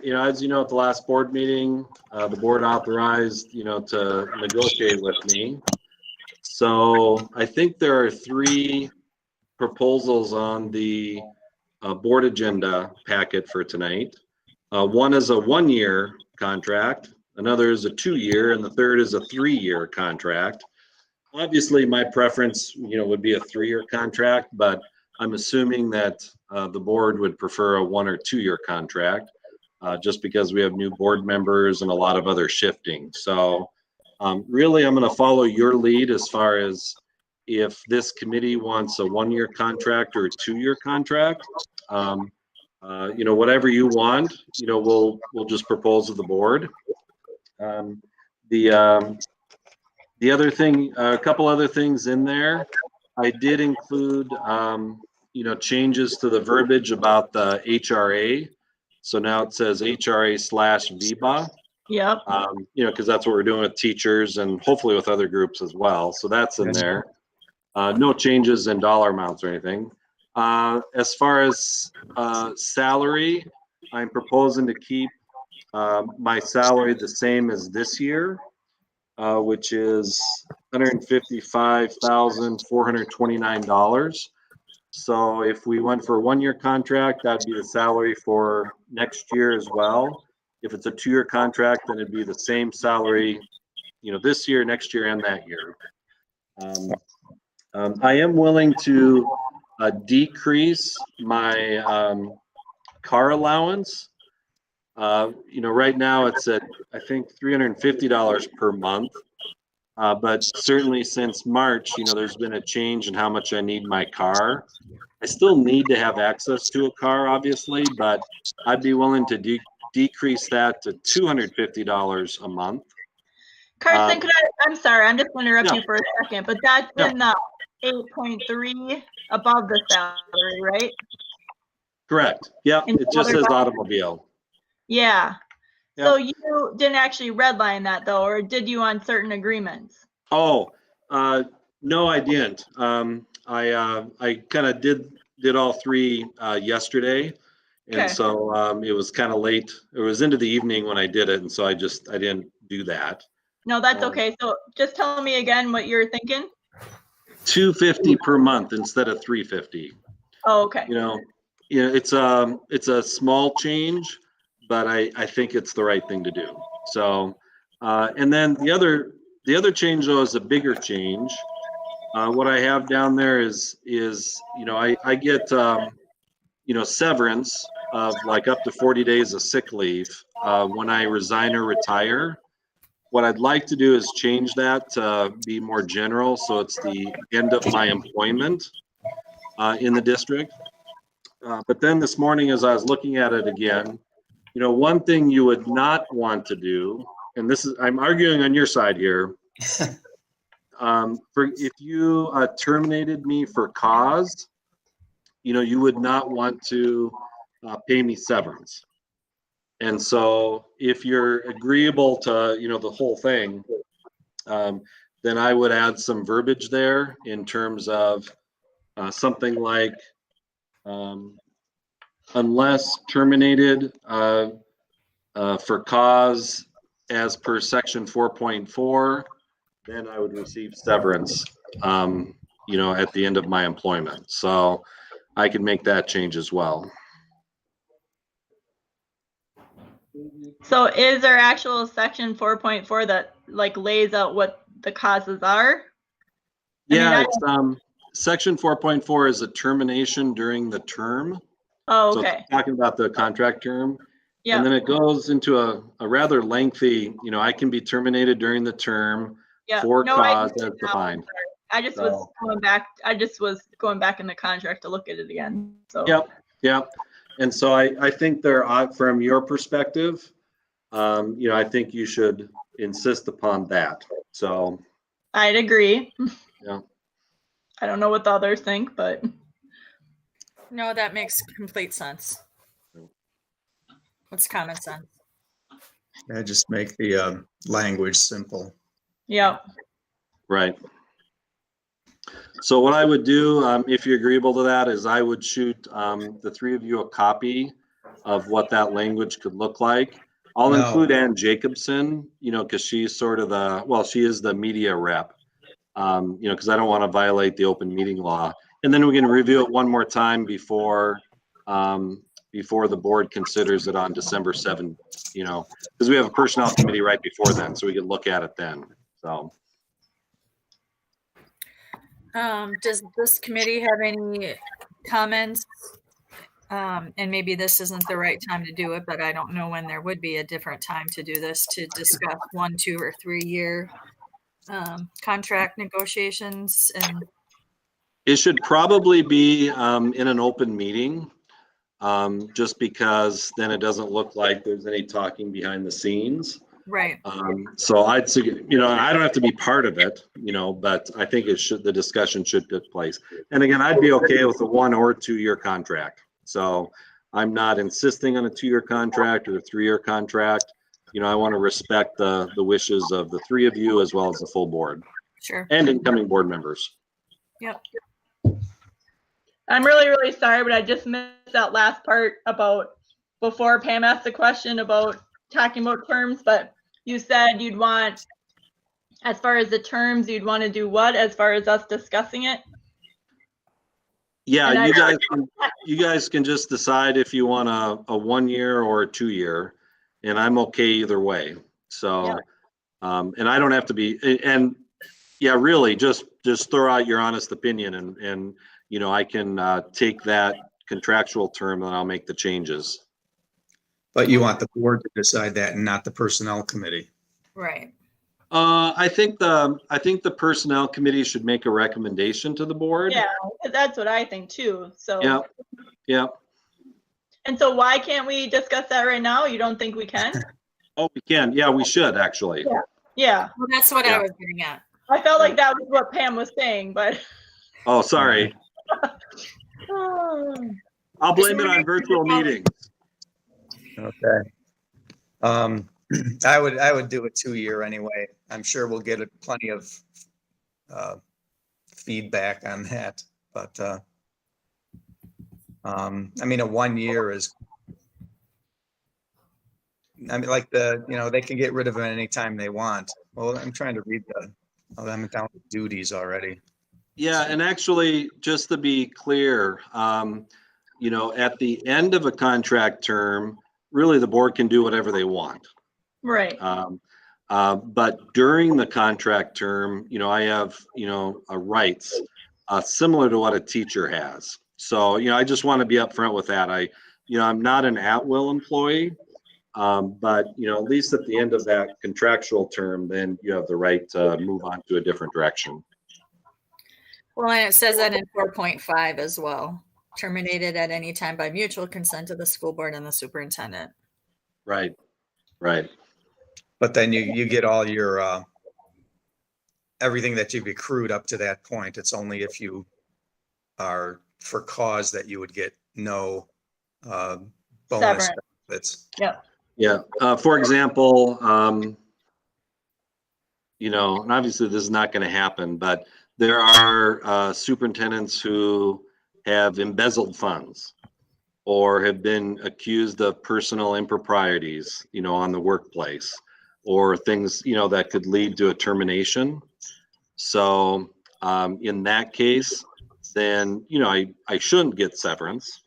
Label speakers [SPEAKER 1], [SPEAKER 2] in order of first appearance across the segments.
[SPEAKER 1] as you know, at the last board meeting, the board authorized, to negotiate with me. So I think there are 3 proposals on the board agenda packet for tonight. One is a 1-year contract, another is a 2-year, and the third is a 3-year contract. Obviously, my preference, would be a 3-year contract, but I'm assuming that the board would prefer a 1 or 2-year contract, just because we have new board members and a lot of other shifting. So really, I'm going to follow your lead as far as if this committee wants a 1-year contract or a 2-year contract. Whatever you want, we'll just propose to the board. The other thing, a couple other things in there, I did include, changes to the verbiage about the HRA. So now it says HRA/VBA.
[SPEAKER 2] Yep.
[SPEAKER 1] Because that's what we're doing with teachers and hopefully with other groups as well. So that's in there. No changes in dollar amounts or anything. As far as salary, I'm proposing to keep my salary the same as this year, which is $155,429. So if we went for a 1-year contract, that'd be the salary for next year as well. If it's a 2-year contract, then it'd be the same salary, this year, next year, and that year. I am willing to decrease my car allowance. Right now it's at, I think, $350 per month. But certainly since March, there's been a change in how much I need my car. I still need to have access to a car, obviously, but I'd be willing to decrease that to $250 a month.
[SPEAKER 2] Carson, I'm sorry, I'm just going to interrupt you for a second, but that's in the 8.3 above the salary, right?
[SPEAKER 1] Correct. Yep. It just says automobile.
[SPEAKER 2] Yeah.
[SPEAKER 1] Yep.
[SPEAKER 2] So you didn't actually redline that though, or did you on certain agreements?
[SPEAKER 1] Oh, no, I didn't. I kind of did all 3 yesterday, and so it was kind of late. It was into the evening when I did it, and so I didn't do that.
[SPEAKER 2] No, that's okay. So just tell me again what you're thinking.
[SPEAKER 1] $250 per month instead of $350.
[SPEAKER 2] Oh, okay.
[SPEAKER 1] It's a small change, but I think it's the right thing to do. So, and then the other change though is a bigger change. What I have down there is I get severance of like up to 40 days of sick leave when I resign or retire. What I'd like to do is change that to be more general, so it's the end of my employment in the district. But then this morning, as I was looking at it again, one thing you would not want to do, and I'm arguing on your side here, if you terminated me for cause, you would not want to pay me severance. And so if you're agreeable to, the whole thing, then I would add some verbiage there in terms of something like, unless terminated for cause as per section 4.4, then I would receive severance, at the end of my employment. So I can make that change as well.
[SPEAKER 2] So is there actual section 4.4 that like lays out what the causes are?
[SPEAKER 1] It's section 4.4 is a termination during the term.
[SPEAKER 2] Oh, okay.
[SPEAKER 1] So it's talking about the contract term.
[SPEAKER 2] Yeah.
[SPEAKER 1] And then it goes into a rather lengthy, I can be terminated during the term for cause as defined.
[SPEAKER 2] I just was going back. I just was going back in the contract to look at it again. So.
[SPEAKER 1] Yep. And so I think from your perspective, I think you should insist upon that. So.
[SPEAKER 2] I'd agree.
[SPEAKER 1] Yeah.
[SPEAKER 2] I don't know what the others think, but.
[SPEAKER 3] No, that makes complete sense. What's common sense?
[SPEAKER 4] Yeah, just make the language simple.
[SPEAKER 2] Yeah.
[SPEAKER 1] Right. So what I would do, if you're agreeable to that, is I would shoot the 3 of you a copy of what that language could look like. I'll
[SPEAKER 4] No.
[SPEAKER 1] include Ann Jacobson, because she's sort of she is the media rep. Because I don't want to violate the open meeting law. And then we can review it one more time before the board considers it on December 7th, because we have a personnel committee right before then, so we can look at it then. So.
[SPEAKER 3] Does this committee have any comments? And maybe this isn't the right time to do it, but I don't know when there would be a different time to do this, to discuss 1, 2, or 3 year contract negotiations. And
[SPEAKER 1] It should probably be in an open meeting, just because then it doesn't look like there's any talking behind the scenes.
[SPEAKER 3] right.
[SPEAKER 1] So I'd say, I don't have to be part of it, but I think the discussion should take place. And again, I'd be okay with a 1 or 2 year contract. So I'm not insisting on a 2 year contract or a 3 year contract. I want to respect the wishes of the 3 of you as well as the full board
[SPEAKER 3] Sure.
[SPEAKER 1] and incoming board members.
[SPEAKER 3] Yep.
[SPEAKER 2] I'm really, really sorry, but I just missed that last part about before Pam asked the question about talking about terms, but you said you'd want, as far as the terms, you'd want to do what as far as us discussing it?
[SPEAKER 1] Yeah,
[SPEAKER 2] And
[SPEAKER 1] you guys can just decide if you want a 1 year or a 2 year, and I'm okay either way. So,
[SPEAKER 2] Yeah.
[SPEAKER 1] And I don't have to be, and yeah, really just throw out your honest opinion and I can take that contractual term and I'll make the changes.
[SPEAKER 4] But you want the board to decide that and not the personnel committee.
[SPEAKER 3] Right.
[SPEAKER 1] I think the personnel committee should make a recommendation to the board.
[SPEAKER 2] Yeah, that's what I think too. So.
[SPEAKER 1] Yeah. Yeah.
[SPEAKER 2] And so why can't we discuss that right now? You don't think we can?
[SPEAKER 1] Oh, we can. Yeah, we should actually.
[SPEAKER 2] Yeah. Yeah.
[SPEAKER 3] Well, that's what
[SPEAKER 1] Yeah.
[SPEAKER 3] I was getting at.
[SPEAKER 2] I felt like that was what Pam was saying, but.
[SPEAKER 1] Oh, sorry. I'll blame it on virtual meetings.
[SPEAKER 4] Okay. I would do a 2 year anyway. I'm sure we'll get plenty of feedback on that, but I mean, a 1 year is, like they can get rid of it anytime they want. Well, I'm trying to read I'm down to duties already.
[SPEAKER 1] Yeah, and actually, just to be clear, at the end of a contract term, really the board can do whatever they want.
[SPEAKER 2] Right.
[SPEAKER 1] But during the contract term, I have, rights similar to what a teacher has. So, I just want to be upfront with that. I'm not an at-will employee, but, at least at the end of that contractual term, then you have the right to move on to a different direction.
[SPEAKER 3] Well, and it says that in 4.5 as well. Terminated at any time by mutual consent of the school board and the superintendent.
[SPEAKER 1] Right. Right.
[SPEAKER 4] But then you get all your everything that you've accrued up to that point. It's only if you are for cause that you would get no bonus
[SPEAKER 2] Severance.
[SPEAKER 4] benefits.
[SPEAKER 2] Yep.
[SPEAKER 1] Yeah. For example, and obviously this is not going to happen, but there are superintendents who have embezzled funds or have been accused of personal improprieties, on the workplace, or things, that could lead to a termination. So in that case, then, I shouldn't get severance.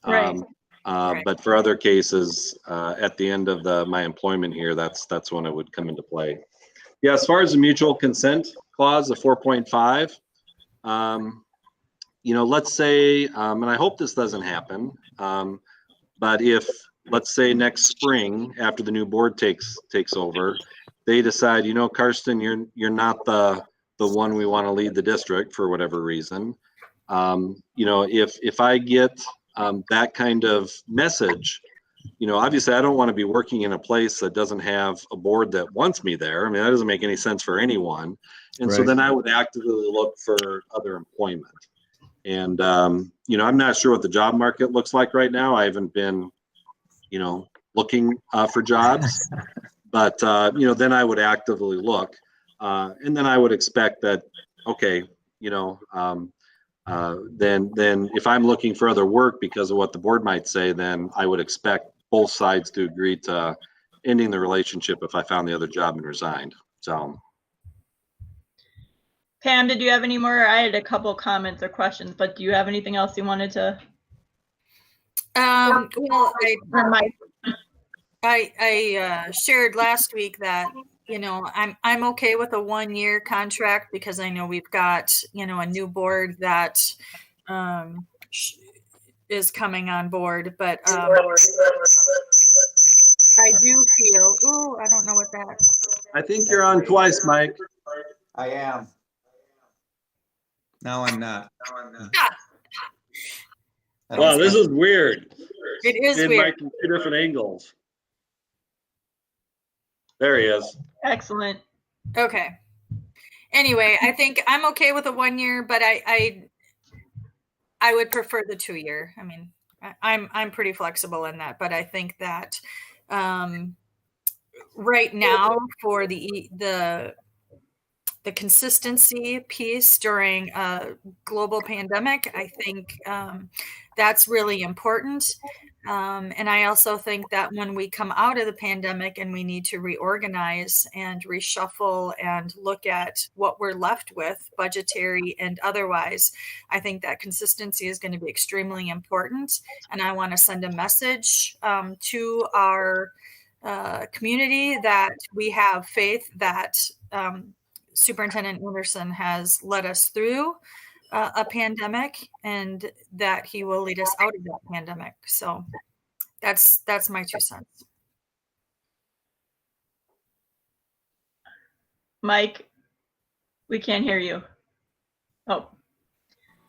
[SPEAKER 2] Right.
[SPEAKER 3] Right.
[SPEAKER 1] But for other cases, at the end of my employment here, that's when it would come into play. Yeah, as far as the mutual consent clause, the 4.5, let's say, and I hope this doesn't happen, but if, let's say next spring, after the new board takes over, they decide, Karsten, you're not the one we want to lead the district for whatever reason. If I get that kind of message, obviously I don't want to be working in a place that doesn't have a board that wants me there. I mean, that doesn't make any sense for anyone. And so
[SPEAKER 4] Right.
[SPEAKER 1] then I would actively look for other employment. And, I'm not sure what the job market looks like right now. I haven't been, looking for jobs, but, then I would actively look. And then I would expect that, okay, then if I'm looking for other work because of what the board might say, then I would expect both sides to agree to ending the relationship if I found the other job and resigned. So.
[SPEAKER 2] Pam, did you have any more? I had a couple comments or questions, but do you have anything else you wanted to?
[SPEAKER 3] Well,
[SPEAKER 2] Or Mike?
[SPEAKER 3] I shared last week that, you know, I'm okay with a 1-year contract because I know we've got, you know, a new board that is coming on board, but I do feel, ooh, I don't know what that.
[SPEAKER 1] I think you're on twice, Mike.
[SPEAKER 4] I am. No, I'm not.
[SPEAKER 1] Wow, this is weird.
[SPEAKER 3] It is
[SPEAKER 1] In
[SPEAKER 3] weird.
[SPEAKER 1] like 2 different angles. There he is.
[SPEAKER 2] Excellent.
[SPEAKER 3] Okay. Anyway, I think I'm okay with a 1 year, but I would prefer the 2-year. I mean, I'm pretty flexible in that, but I think that right now for the consistency piece during a global pandemic, I think that's really important. And I also think that when we come out of the pandemic and we need to reorganize and reshuffle and look at what we're left with, budgetary and otherwise, I think that consistency is going to be extremely important. And I want to send a message to our community that we have faith that Superintendent Anderson has led us through a pandemic and that he will lead us out of that pandemic. So that's my 2 cents.
[SPEAKER 2] Mike, we can't hear you. Oh,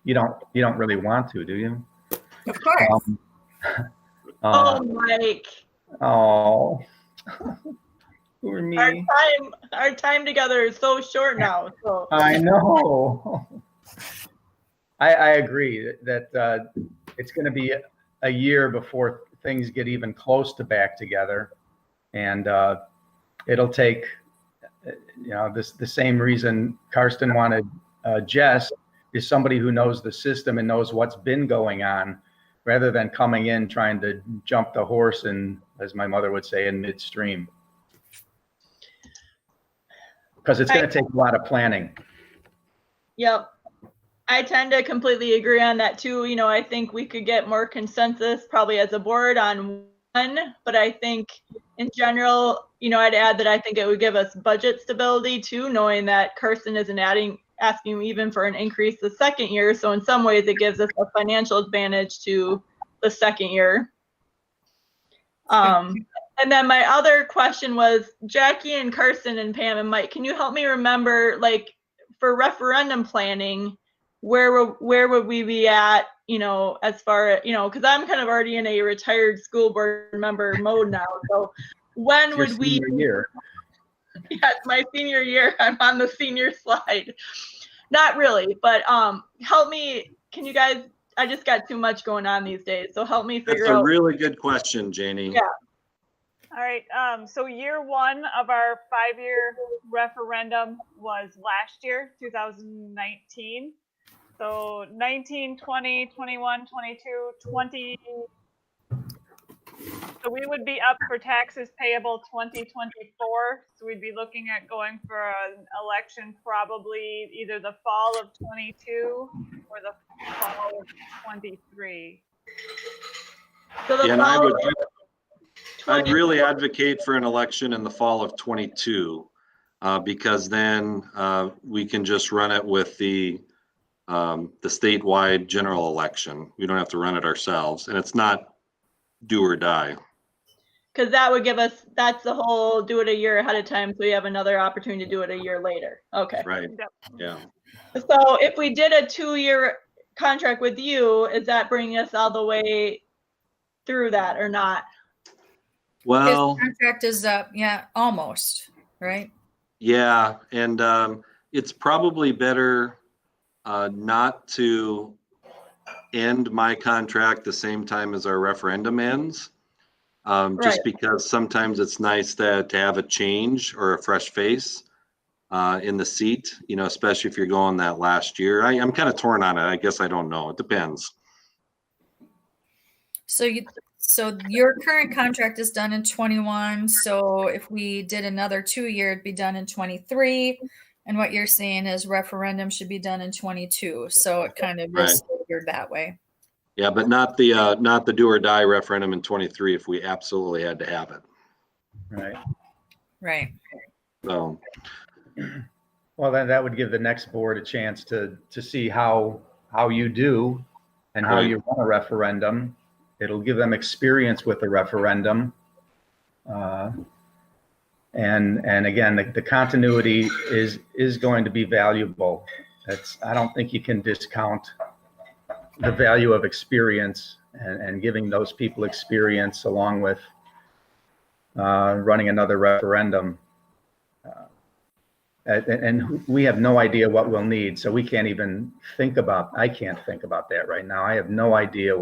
[SPEAKER 5] You don't really want to, do you?
[SPEAKER 3] Of course.
[SPEAKER 2] oh, Mike.
[SPEAKER 5] Oh, poor me.
[SPEAKER 2] Our time together is so short now. So
[SPEAKER 5] I know. I agree that it's going to be a year before things get even close to back together, and it'll take, you know, the same reason Karsten wanted Jess is somebody who knows the system and knows what's been going on, rather than coming in trying to jump the horse and, as my mother would say, in midstream. Because it's going to take a lot of planning.
[SPEAKER 2] Yep. I tend to completely agree on that too. You know, I think we could get more consensus probably as a board on one, but I think in general, you know, I'd add that I think it would give us budget stability too, knowing that Karsten isn't asking even for an increase the second year. So in some ways it gives us a financial advantage to the second year. And then my other question was, Jackie and Karsten and Pam and Mike, can you help me remember, like, for referendum planning, where would we be at, you know, as far as, you know, because I'm kind of already in a retired school board member mode now. So when would we?
[SPEAKER 5] Year.
[SPEAKER 2] Yeah, it's my senior year. I'm on the senior slide. Not really, but help me. Can you guys? I just got too much going on these days, so help me figure
[SPEAKER 1] That's
[SPEAKER 2] out.
[SPEAKER 1] a really good question, Janie.
[SPEAKER 2] Yeah.
[SPEAKER 6] All right, so year 1 of our 5-year referendum was last year, 2019. So 19, 20, 21, 22, 20. So we would be up for taxes payable 2024. So we'd be looking at going for an election probably either the fall of 22 or the fall of 23.
[SPEAKER 2] So the
[SPEAKER 1] And
[SPEAKER 2] fall
[SPEAKER 1] I'd really advocate for an election in the fall of 22, because then we can just run it with the statewide general election. We don't have to run it ourselves, and it's not do or die.
[SPEAKER 2] Because that would give us, that's the whole do it a year ahead of time, so we have another opportunity to do it a year later. Okay.
[SPEAKER 1] Right.
[SPEAKER 6] Yep.
[SPEAKER 1] Yeah.
[SPEAKER 2] So if we did a 2-year contract with you, is that bringing us all the way through that or not?
[SPEAKER 1] Well,
[SPEAKER 3] His contract is up, yeah, almost, right?
[SPEAKER 1] yeah, and it's probably better not to end my contract the same time as our referendum ends. Just
[SPEAKER 2] Right.
[SPEAKER 1] because sometimes it's nice to have a change or a fresh face. in the seat, you know, especially if you're going that last year. I'm kind of torn on it. I guess I don't know. It depends.
[SPEAKER 3] So your current contract is done in 21. So if we did another 2 year, it'd be done in 23. And what you're saying is referendum should be done in 22. So it kind of
[SPEAKER 1] Right.
[SPEAKER 3] is figured that way.
[SPEAKER 1] Yeah, but not the do or die referendum in 23 if we absolutely had to have it.
[SPEAKER 5] Right.
[SPEAKER 3] Right.
[SPEAKER 1] So,
[SPEAKER 5] Well, then that would give the next board a chance to see how you do and how
[SPEAKER 1] Right.
[SPEAKER 5] you run a referendum. It'll give them experience with the referendum. And again, the continuity is going to be valuable. I don't think you can discount the value of experience and giving those people experience along with running another referendum. And we have no idea what we'll need, so we can't even I can't think about that right now. I have no idea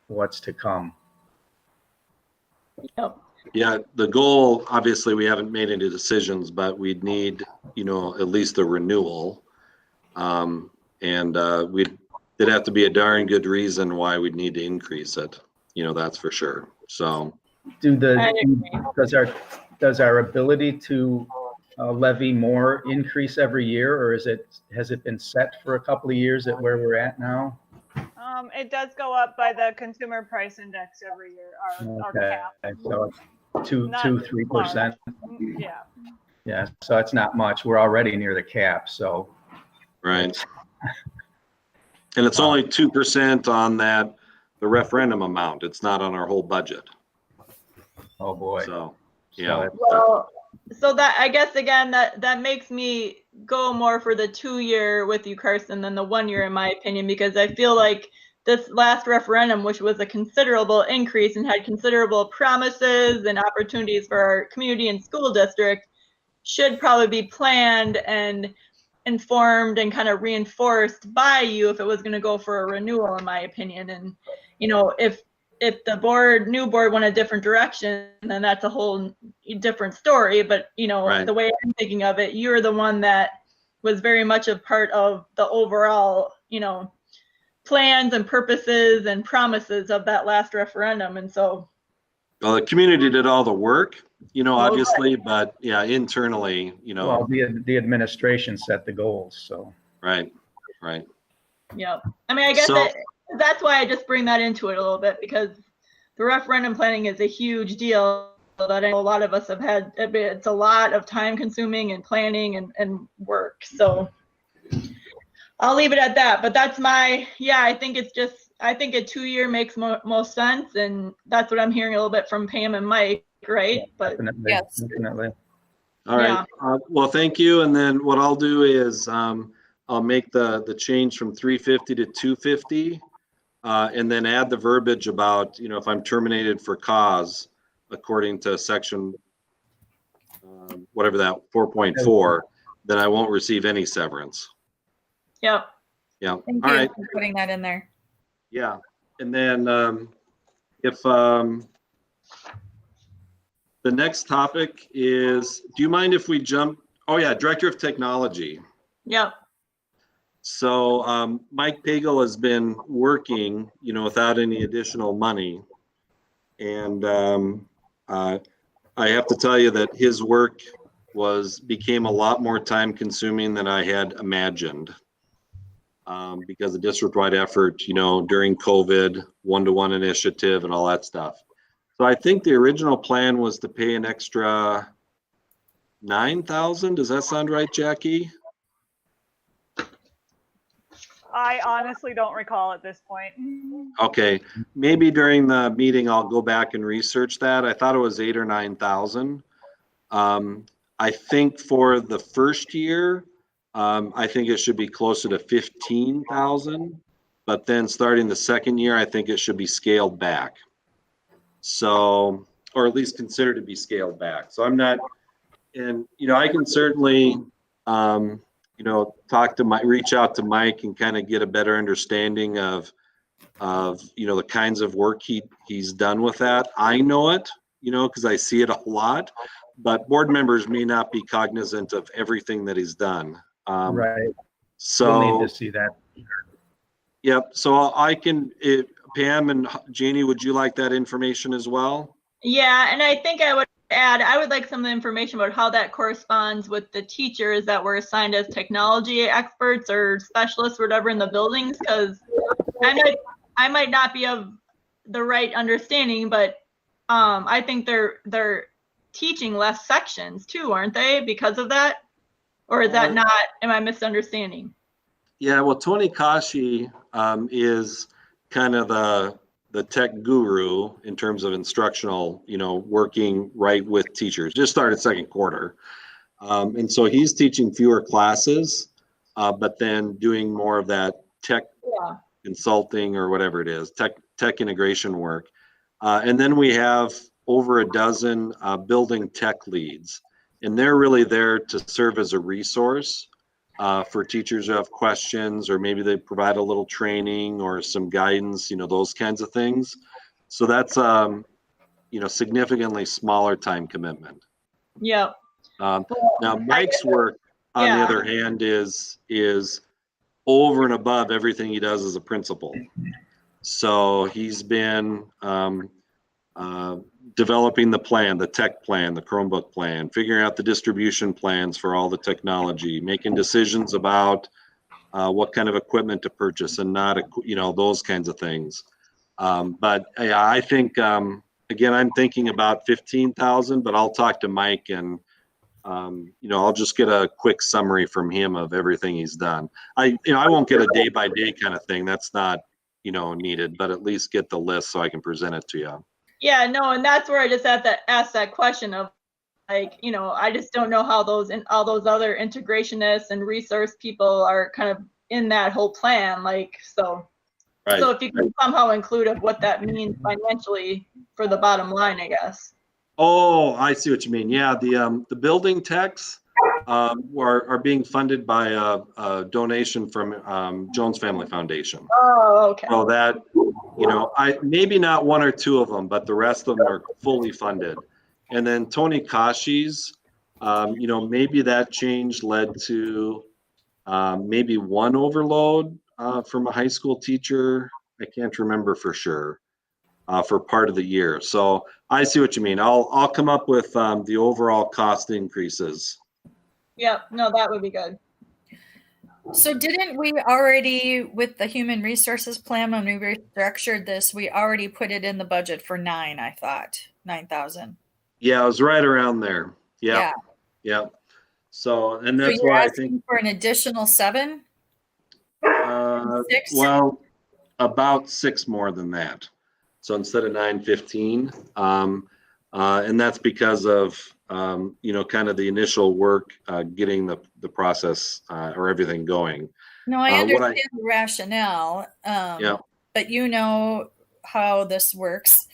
[SPEAKER 5] what's to come.
[SPEAKER 2] Yep.
[SPEAKER 1] yeah, the goal, obviously, we haven't made any decisions, but we'd need, you know, at least a renewal. It'd have to be a darn good reason why we'd need to increase it. You know, that's for sure. So,
[SPEAKER 2] I agree.
[SPEAKER 5] Does our ability to levy more increase every year, or has it been set for a couple of years at where we're at now?
[SPEAKER 6] It does go up by the consumer price index every year, our
[SPEAKER 5] Okay,
[SPEAKER 6] cap.
[SPEAKER 5] so it's 3%.
[SPEAKER 6] Yeah.
[SPEAKER 5] Yeah, so it's not much. We're already near the cap, so.
[SPEAKER 1] right. And it's only 2% on the referendum amount. It's not on our whole budget.
[SPEAKER 5] Oh, boy.
[SPEAKER 1] So, yeah.
[SPEAKER 2] Well, so that, I guess, again, that makes me go more for the 2 year with you, Carson, than the 1 year, in my opinion, because I feel like this last referendum, which was a considerable increase and had considerable promises and opportunities for our community and school district, should probably be planned and informed and kind of reinforced by you if it was going to go for a renewal, in my opinion. And, you know, if the new board went a different direction, then that's a whole different story. But, you know,
[SPEAKER 1] Right.
[SPEAKER 2] The way I'm thinking of it, you're the one that was very much a part of the overall, you know, plans and purposes and promises of that last referendum. And so,
[SPEAKER 1] Well, the community did all the work, you know,
[SPEAKER 2] Okay.
[SPEAKER 1] obviously, but yeah, internally, you know,
[SPEAKER 5] Well, the administration set the goals, so.
[SPEAKER 1] right.
[SPEAKER 2] yeah. I mean, I guess
[SPEAKER 1] So-
[SPEAKER 2] that's why I just bring that into it a little bit, because the referendum planning is a huge deal that I know a lot of us have had. It's a lot of time consuming and planning and work. So I'll leave it at that. But that's I think a 2 year makes most sense. And that's what I'm hearing a little bit from Pam and Mike, right? But
[SPEAKER 5] Definitely,
[SPEAKER 3] Yes.
[SPEAKER 5] definitely.
[SPEAKER 1] All right. Well, thank you. And then what I'll do is I'll make the change from 350 to 250, and then add the verbiage about, you know, if I'm terminated for cause, according to section whatever that 4.4, then I won't receive any severance.
[SPEAKER 2] yep.
[SPEAKER 1] Yeah.
[SPEAKER 3] Thank
[SPEAKER 1] All
[SPEAKER 3] you
[SPEAKER 1] right.
[SPEAKER 3] for putting that in there.
[SPEAKER 1] Yeah. And then if the next topic is, do you mind if we jump? Oh yeah, Director of Technology.
[SPEAKER 2] Yep.
[SPEAKER 1] So Mike Pagel has been working, you know, without any additional money. And I have to tell you that his work became a lot more time consuming than I had imagined. Because of district-wide effort, you know, during COVID, one-to-one initiative and all that stuff. So I think the original plan was to pay an extra $9,000. Does that sound right, Jackie?
[SPEAKER 6] I honestly don't recall at this point.
[SPEAKER 1] Okay, maybe during the meeting, I'll go back and research that. I thought it was 8,000 or 9,000. I think for the first year, I think it should be closer to 15,000, but then starting the second year, I think it should be scaled back. So, or at least considered to be scaled back. So I'm not, and, you know, I can certainly, you know, reach out to Mike and kind of get a better understanding of, you know, the kinds of work he's done with that. I know it, because I see it a lot, but board members may not be cognizant of everything that he's done.
[SPEAKER 5] Right. We'll
[SPEAKER 1] So,
[SPEAKER 5] need to see that.
[SPEAKER 1] yep. So I can, Pam and Janie, would you like that information as well?
[SPEAKER 2] Yeah, and I think I would add, I would like some information about how that corresponds with the teachers that were assigned as technology experts or specialists, or whatever, in the buildings, because I might not be of the right understanding, but I think they're teaching less sections too, aren't they, because of that? Or is that not, am I misunderstanding?
[SPEAKER 1] Yeah, well, Tony Kashi is kind of the tech guru in terms of instructional, working right with teachers. Just started second quarter. And so he's teaching fewer classes, but then doing more of that tech
[SPEAKER 2] Yeah.
[SPEAKER 1] consulting or whatever it is, tech integration work. And then we have over a dozen building tech leads, and they're really there to serve as a resource for teachers who have questions, or maybe they provide a little training or some guidance, those kinds of things. So that's significantly smaller time commitment.
[SPEAKER 2] Yep.
[SPEAKER 1] Now Mike's work, on the other hand, is over and above everything he does as a principal. So he's been developing the plan, the tech plan, the Chromebook plan, figuring out the distribution plans for all the technology, making decisions about what kind of equipment to purchase and not, those kinds of things. But I think, again, I'm thinking about 15,000, but I'll talk to Mike and, I'll just get a quick summary from him of everything he's done. I won't get a day by day kind of thing. That's not, needed, but at least get the list so I can present it to you.
[SPEAKER 2] Yeah, no, and that's where I just have to ask that question of, like, I just don't know how those and all those other integrationists and resource people are kind of in that whole plan. Like, so if you can somehow include of what that means financially for the bottom line, I guess.
[SPEAKER 1] Oh, I see what you mean. Yeah, the building techs are being funded by a donation from Jones Family Foundation.
[SPEAKER 2] Oh, okay.
[SPEAKER 1] So that, I maybe not one or two of them, but the rest of them are fully funded. And then Tony Kashi's, maybe that change led to maybe one overload from a high school teacher. I can't remember for sure for part of the year. So I see what you mean. I'll come up with the overall cost increases.
[SPEAKER 2] Yep. No, that would be good.
[SPEAKER 3] So didn't we already, with the human resources plan, when we restructured this, we already put it in the budget for 9,000.
[SPEAKER 1] Yeah, it was right around there.
[SPEAKER 3] Yeah.
[SPEAKER 1] Yeah. So, and that's
[SPEAKER 3] so you're
[SPEAKER 1] why I
[SPEAKER 3] asking
[SPEAKER 1] think
[SPEAKER 3] for an additional 7? 6?
[SPEAKER 1] well, about 6 more than that. So instead of 915, and that's because of kind of the initial work getting the process or everything going.
[SPEAKER 3] No, I understand the rationale. But you know how this works.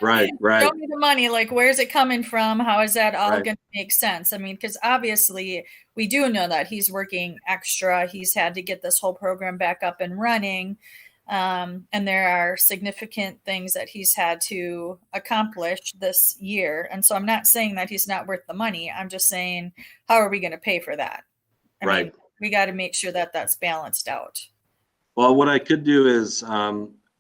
[SPEAKER 1] Right.
[SPEAKER 3] Show me the money. Like, where's it coming from? How is that all going to make sense? I mean, because obviously we do know that he's working extra. He's had to get this whole program back up and running. And there are significant things that he's had to accomplish this year. And so I'm not saying that he's not worth the money. I'm just saying, how are we going to pay for that? I mean, we got to make sure that that's balanced out.
[SPEAKER 1] Well, what I could do is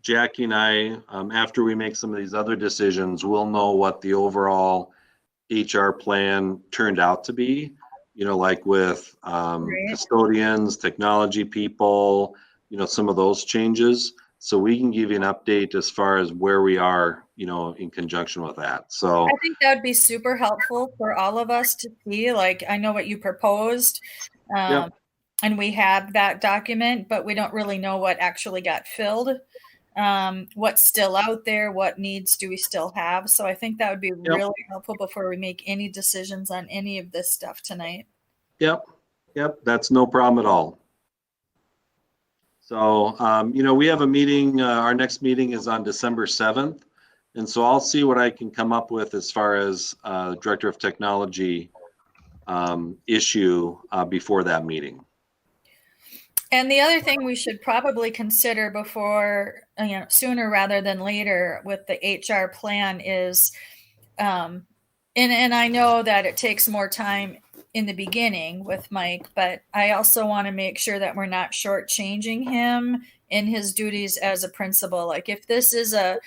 [SPEAKER 1] Jackie and I, after we make some of these other decisions, we'll know what the overall HR plan turned out to be, like with custodians, technology people, some of those changes. So we can give you an update as far as where we are, in conjunction with that. So
[SPEAKER 3] I think that would be super helpful for all of us to see. Like, I know what you proposed, and we have that document, but we don't really know what actually got filled. What's still out there, what needs do we still have? So I think that would be really helpful before we make any decisions on any of this stuff tonight.
[SPEAKER 1] Yep. That's no problem at all. So, we have a meeting, our next meeting is on December 7th. And so I'll see what I can come up with as far as Director of Technology issue before that meeting.
[SPEAKER 3] And the other thing we should probably consider before, sooner rather than later with the HR plan is And I know that it takes more time in the beginning with Mike, but I also want to make sure that we're not shortchanging him in his duties as a principal. Like if this is a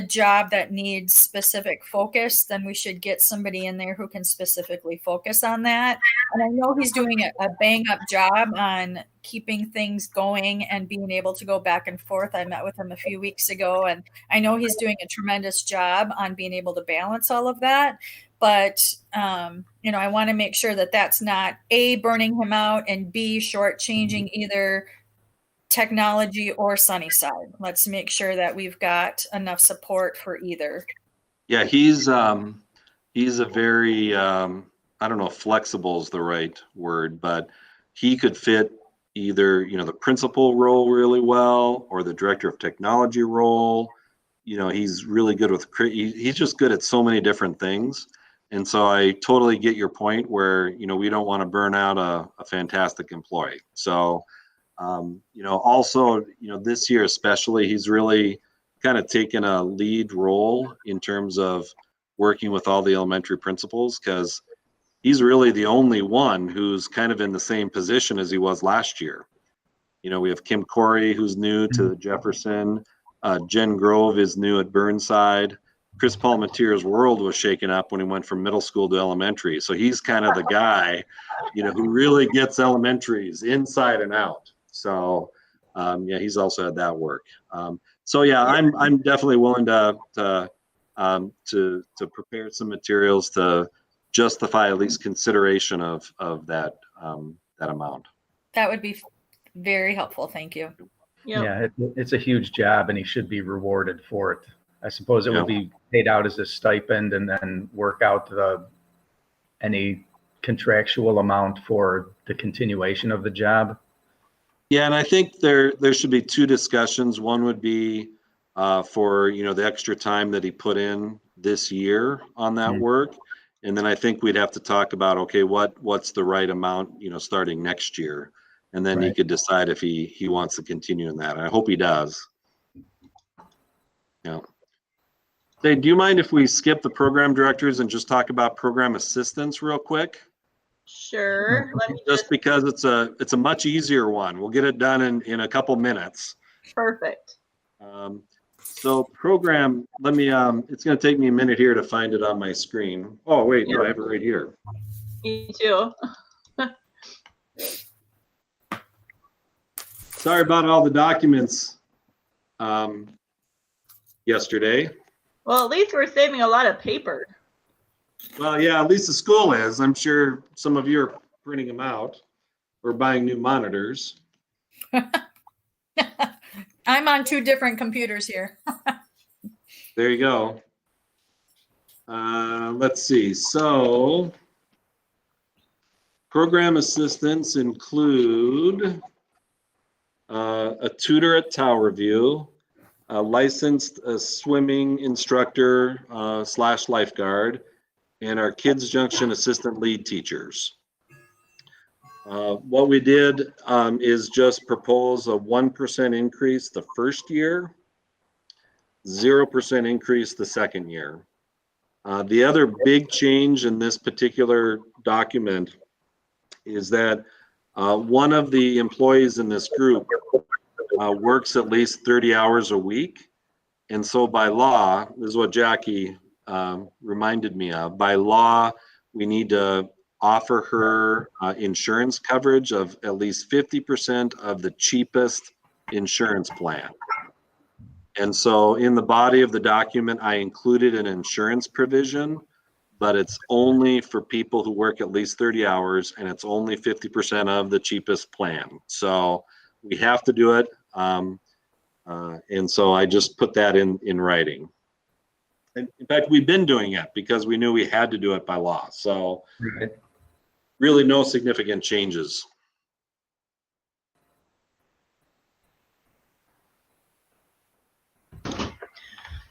[SPEAKER 3] job that needs specific focus, then we should get somebody in there who can specifically focus on that. And I know he's doing a bang up job on keeping things going and being able to go back and forth. I met with him a few weeks ago, and I know he's doing a tremendous job on being able to balance all of that. But, I want to make sure that that's not A, burning him out, and B, shortchanging either technology or Sunnyside. Let's make sure that we've got enough support for either.
[SPEAKER 1] Yeah, he's a very, I don't know if flexible is the right word, but he could fit either, the principal role really well or the director of technology role. He's really good with, he's just good at so many different things. And so I totally get your point where, we don't want to burn out a fantastic employee. So, also, this year especially, he's really kind of taken a lead role in terms of working with all the elementary principals, because he's really the only one who's kind of in the same position as he was last year. We have Kim Corey, who's new to Jefferson. Jen Grove is new at Burnside. Chris Palmetier's world was shaken up when he went from middle school to elementary. So he's kind of the guy, who really gets elementaries inside and out. So, he's also had that work. I'm definitely willing to prepare some materials to justify at least consideration of that amount.
[SPEAKER 3] That would be very helpful. Thank you.
[SPEAKER 2] Yep.
[SPEAKER 5] Yeah, it's a huge job and he should be rewarded for it. I suppose it would be paid out as a stipend and then work out any contractual amount for the continuation of the job.
[SPEAKER 1] Yeah, and I think there should be two discussions. One would be for the extra time that he put in this year on that work, and then I think we'd have to talk about, okay, what's the right amount starting next year, and then he could decide if he wants to continue in that. And I hope he does. Yeah. Hey, do you mind if we skip the program directors and just talk about program assistants real quick?
[SPEAKER 2] Sure. Let me
[SPEAKER 1] Just because it's a much easier one. We'll get it done in a couple minutes.
[SPEAKER 2] Perfect.
[SPEAKER 1] So program, let me, it's going to take me a minute here to find it on my screen. Oh, wait, no, I have it right here.
[SPEAKER 2] Me too.
[SPEAKER 1] Sorry about all the documents yesterday.
[SPEAKER 2] Well, at least we're saving a lot of paper.
[SPEAKER 1] Well, yeah, at least the school is. I'm sure some of you are printing them out or buying new monitors.
[SPEAKER 3] I'm on two different computers here.
[SPEAKER 1] There you go. Let's see. So program assistants include a tutor at Tower View, a licensed swimming instructor / lifeguard, and our Kids Junction assistant lead teachers. What we did is just propose a 1% increase the first year, 0% increase the second year. The other big change in this particular document is that one of the employees in this group works at least 30 hours a week. And so by law, this is what Jackie reminded me of, by law, we need to offer her insurance coverage of at least 50% of the cheapest insurance plan. And so in the body of the document, I included an insurance provision, but it's only for people who work at least 30 hours and it's only 50% of the cheapest plan. So we have to do it. And so I just put that in writing. In fact, we've been doing it because we knew we had to do it by law. So really no significant changes.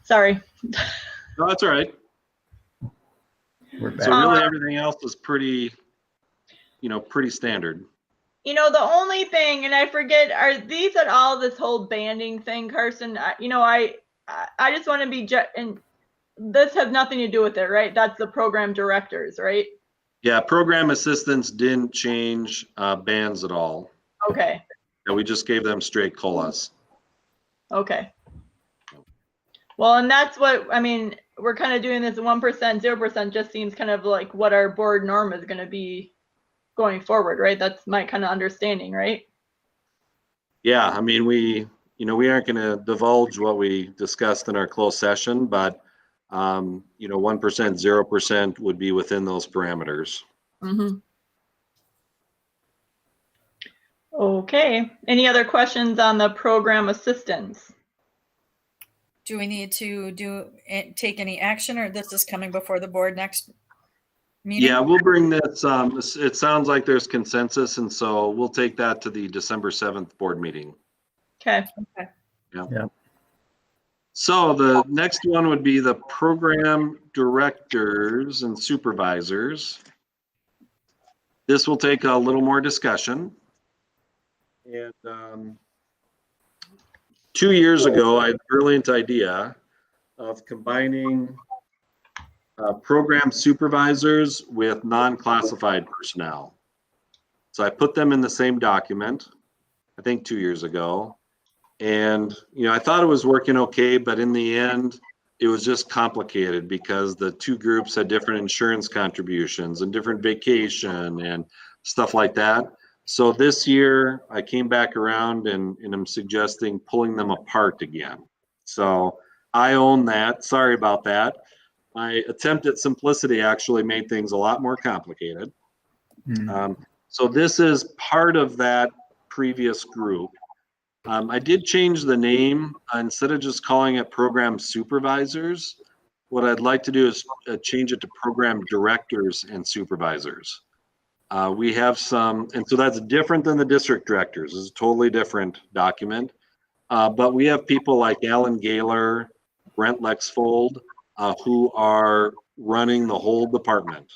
[SPEAKER 2] Sorry.
[SPEAKER 1] No, that's all right.
[SPEAKER 5] We're back.
[SPEAKER 1] So really everything else is pretty standard.
[SPEAKER 2] The only thing, and I forget, are these at all this whole banding thing, Carson? I just want to be, and this has nothing to do with it, right? That's the program directors, right?
[SPEAKER 1] Yeah, program assistants didn't change bands at all.
[SPEAKER 2] Okay,
[SPEAKER 1] And we just gave them straight COLAs.
[SPEAKER 2] okay. Well, and that's what, I mean, we're kind of doing this 1%, 0% just seems kind of like what our board norm is going to be going forward, right? That's my kind of understanding, right?
[SPEAKER 1] Yeah, I mean, we aren't going to divulge what we discussed in our closed session, but 1%, 0% would be within those parameters.
[SPEAKER 2] Mm-hmm. Okay, any other questions on the program assistance?
[SPEAKER 3] Do we need to take any action, or this is coming before the board next meeting?
[SPEAKER 1] Yeah, we'll bring this. It sounds like there's consensus, and so we'll take that to the December 7th board meeting.
[SPEAKER 2] Okay.
[SPEAKER 5] Yeah.
[SPEAKER 1] So the next one would be the program directors and supervisors. This will take a little more discussion. And 2 years ago, I had a brilliant idea of combining program supervisors with non-classified personnel. So I put them in the same document, I think 2 years ago. And, I thought it was working okay, but in the end, it was just complicated because the two groups had different insurance contributions and different vacation and stuff like that. So this year I came back around and I'm suggesting pulling them apart again. So I own that. Sorry about that. My attempt at simplicity actually made things a lot more complicated. So this is part of that previous group. I did change the name. Instead of just calling it program supervisors, what I'd like to do is change it to program directors and supervisors. We have some, and so that's different than the district directors. It's a totally different document. But we have people like Alan Gaylor, Brent Lexfold, who are running the whole department.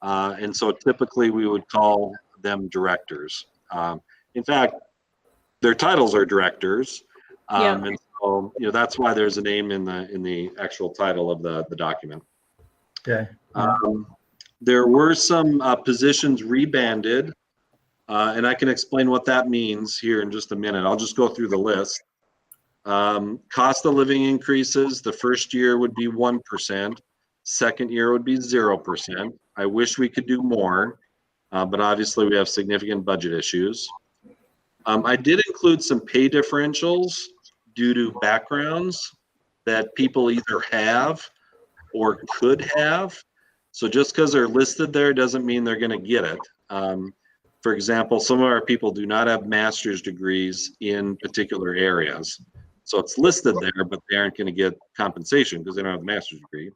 [SPEAKER 1] And so typically we would call them directors. In fact, their titles are directors. And so, that's why there's a name in the actual title of the document.
[SPEAKER 5] Okay.
[SPEAKER 1] There were some positions rebanded, and I can explain what that means here in just a minute. I'll just go through the list. Cost of living increases, the first year would be 1%, second year would be 0%. I wish we could do more, but obviously we have significant budget issues. I did include some pay differentials due to backgrounds that people either have or could have. So just because they're listed there doesn't mean they're going to get it. For example, some of our people do not have master's degrees in particular areas. So it's listed there, but they aren't going to get compensation because they don't have a master's degree.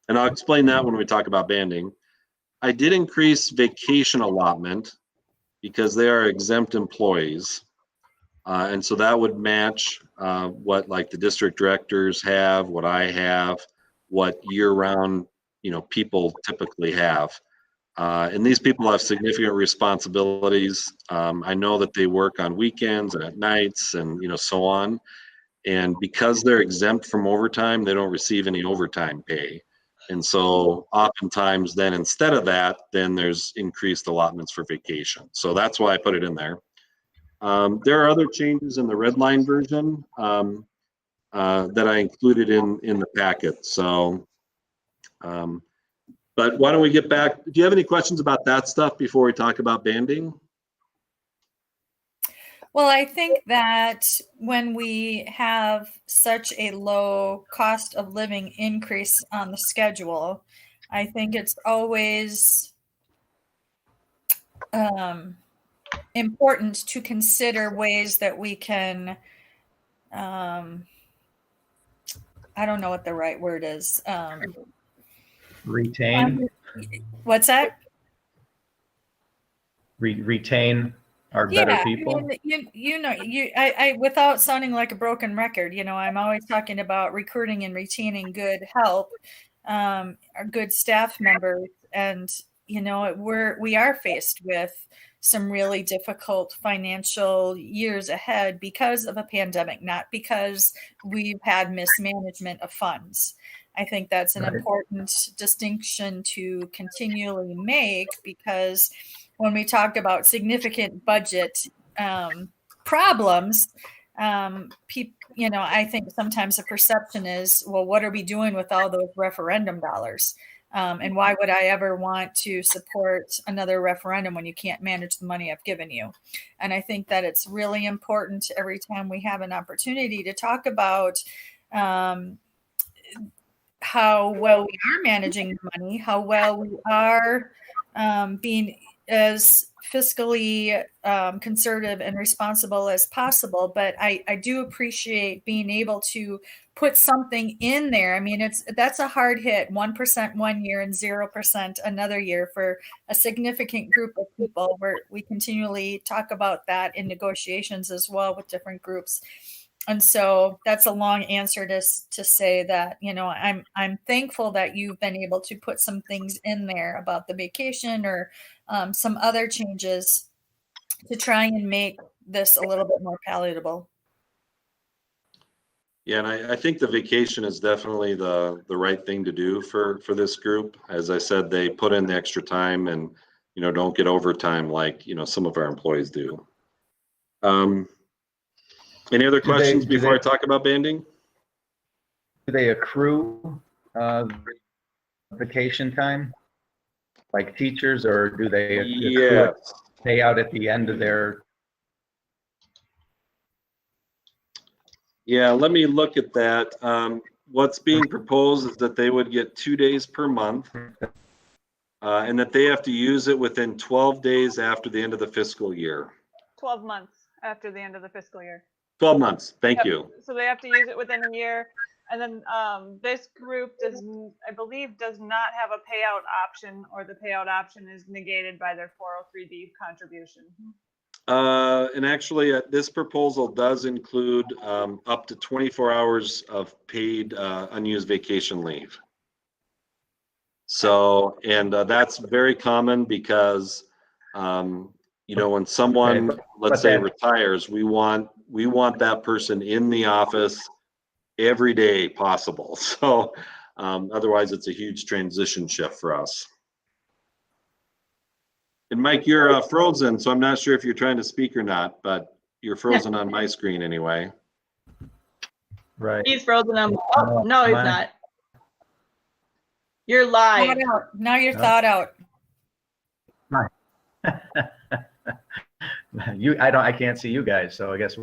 [SPEAKER 1] And I'll explain that when we talk about banding. I did increase vacation allotment because they are exempt employees. And so that would match what like the district directors have, what I have, what year-round people typically have. And these people have significant responsibilities. I know that they work on weekends and at nights and so on. And because they're exempt from overtime, they don't receive any overtime pay. And so oftentimes then instead of that, then there's increased allotments for vacation. So that's why I put it in there. There are other changes in the red line version that I included in the packet. So, but why don't we get back? Do you have any questions about that stuff before we talk about banding?
[SPEAKER 3] Well, I think that when we have such a low cost of living increase on the schedule, I think it's always important to consider ways that we can, I don't know what the right word is.
[SPEAKER 5] Retain.
[SPEAKER 3] What's that?
[SPEAKER 5] Retain our better people.
[SPEAKER 3] I without sounding like a broken record, I'm always talking about recruiting and retaining good help, good staff members, and we are faced with some really difficult financial years ahead because of a pandemic, not because we've had mismanagement of funds. I think that's an
[SPEAKER 5] Right.
[SPEAKER 3] important distinction to continually make, because when we talk about significant budget problems, I think sometimes the perception is, well, what are we doing with all those referendum dollars? And why would I ever want to support another referendum when you can't manage the money I've given you? And I think that it's really important every time we have an opportunity to talk about how well we are managing money, how well we are being as fiscally conservative and responsible as possible. But I do appreciate being able to put something in there. I mean, that's a hard hit, 1% one year and 0% another year for a significant group of people, where we continually talk about that in negotiations as well with different groups. And so that's a long answer to say that, I'm thankful that you've been able to put some things in there about the vacation or some other changes to try and make this a little bit more palatable.
[SPEAKER 1] Yeah, and I think the vacation is definitely the right thing to do for this group. As I said, they put in the extra time and, don't get overtime like, some of our employees do. Any other questions before I talk about banding?
[SPEAKER 5] Do they accrue vacation time like teachers, or do they accrue it, pay out at the end of their?
[SPEAKER 1] Yeah, let me look at that. What's being proposed is that they would get 2 days per month, and that they have to use it within 12 days after the end of the fiscal year.
[SPEAKER 6] 12 months after the end of the fiscal year.
[SPEAKER 1] 12 months. Thank
[SPEAKER 6] Yep.
[SPEAKER 1] you.
[SPEAKER 6] So they have to use it within a year. And then this group I believe, does not have a payout option, or the payout option is negated by their 403B contribution.
[SPEAKER 1] And actually, this proposal does include up to 24 hours of paid unused vacation leave. So, and that's very common because, when someone, let's say, retires, we want that person in the office every day possible. So otherwise, it's a huge transition shift for us. And Mike, you're frozen, so I'm not sure if you're trying to speak or not, but you're frozen on my screen anyway.
[SPEAKER 5] Right.
[SPEAKER 2] He's frozen on. Oh, no, he's not. You're live.
[SPEAKER 3] Thought out. Now you're thought out.
[SPEAKER 5] I can't see you guys, so I guess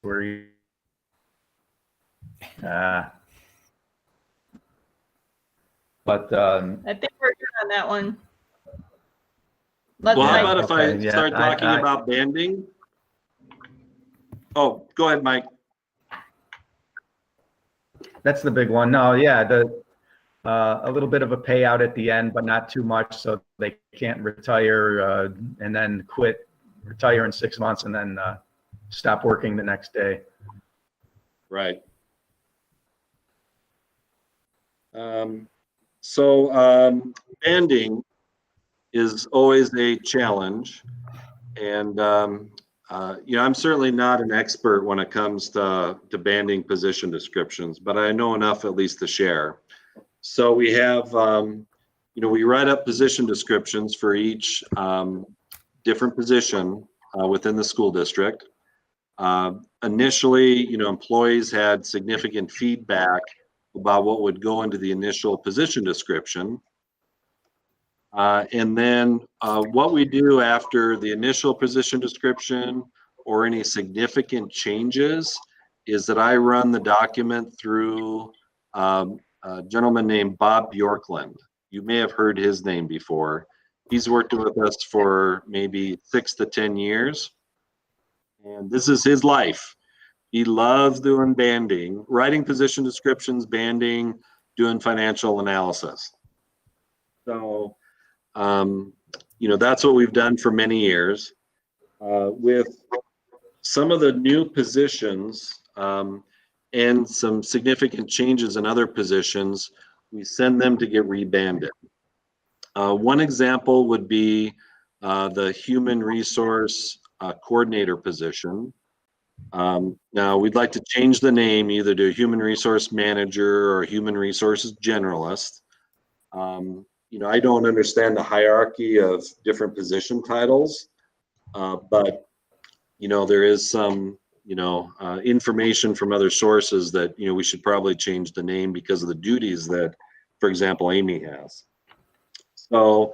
[SPEAKER 5] we're. But
[SPEAKER 2] I think we're good on that one. Let's
[SPEAKER 1] Well, how
[SPEAKER 2] Mike.
[SPEAKER 1] about if I
[SPEAKER 5] Okay,
[SPEAKER 1] start talking about banding? Oh, go ahead, Mike.
[SPEAKER 5] that's the big one. No, yeah, a little bit of a payout at the end, but not too much, so they can't retire and then retire in 6 months and then stop working the next day.
[SPEAKER 1] Right. Banding is always a challenge, and I'm certainly not an expert when it comes to banding position descriptions, but I know enough at least to share. So we have, we write up position descriptions for each different position within the school district. Initially, employees had significant feedback about what would go into the initial position description. And then what we do after the initial position description or any significant changes is that I run the document through a gentleman named Bob Bjorklund. You may have heard his name before. He's worked with us for maybe 6 to 10 years. And this is his life. He loves doing banding, writing position descriptions, banding, doing financial analysis. So, that's what we've done for many years. With some of the new positions and some significant changes in other positions, we send them to get rebanded. One example would be the human resource coordinator position. Now, we'd like to change the name either to human resource manager or human resources generalist. I don't understand the hierarchy of different position titles, but there is some information from other sources that we should probably change the name because of the duties that, for example, Amy has. So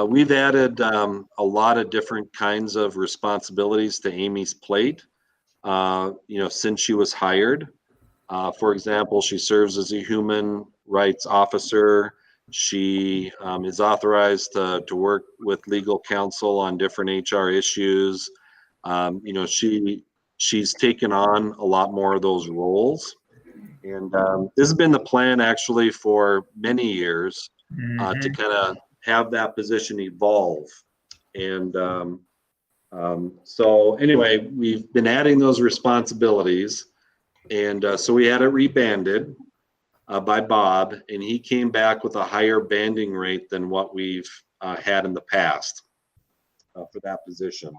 [SPEAKER 1] we've added a lot of different kinds of responsibilities to Amy's plate since she was hired. For example, she serves as a human rights officer. She is authorized to work with legal counsel on different HR issues. She's taken on a lot more of those roles. And this has been the plan actually for many years to kind of have that position evolve. And so anyway, we've been adding those responsibilities. And so we had it rebanded by Bob, and he came back with a higher banding rate than what we've had in the past for that position.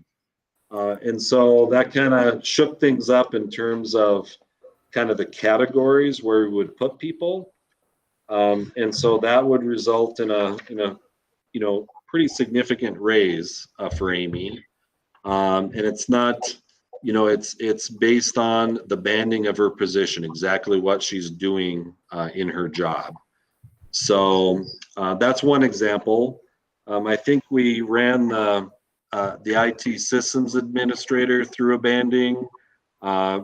[SPEAKER 1] And so that kind of shook things up in terms of kind of the categories where we would put people. And so that would result in a pretty significant raise for Amy. And it's not, it's based on the banding of her position, exactly what she's doing in her job. So that's one example. I think we ran the IT systems administrator through a banding.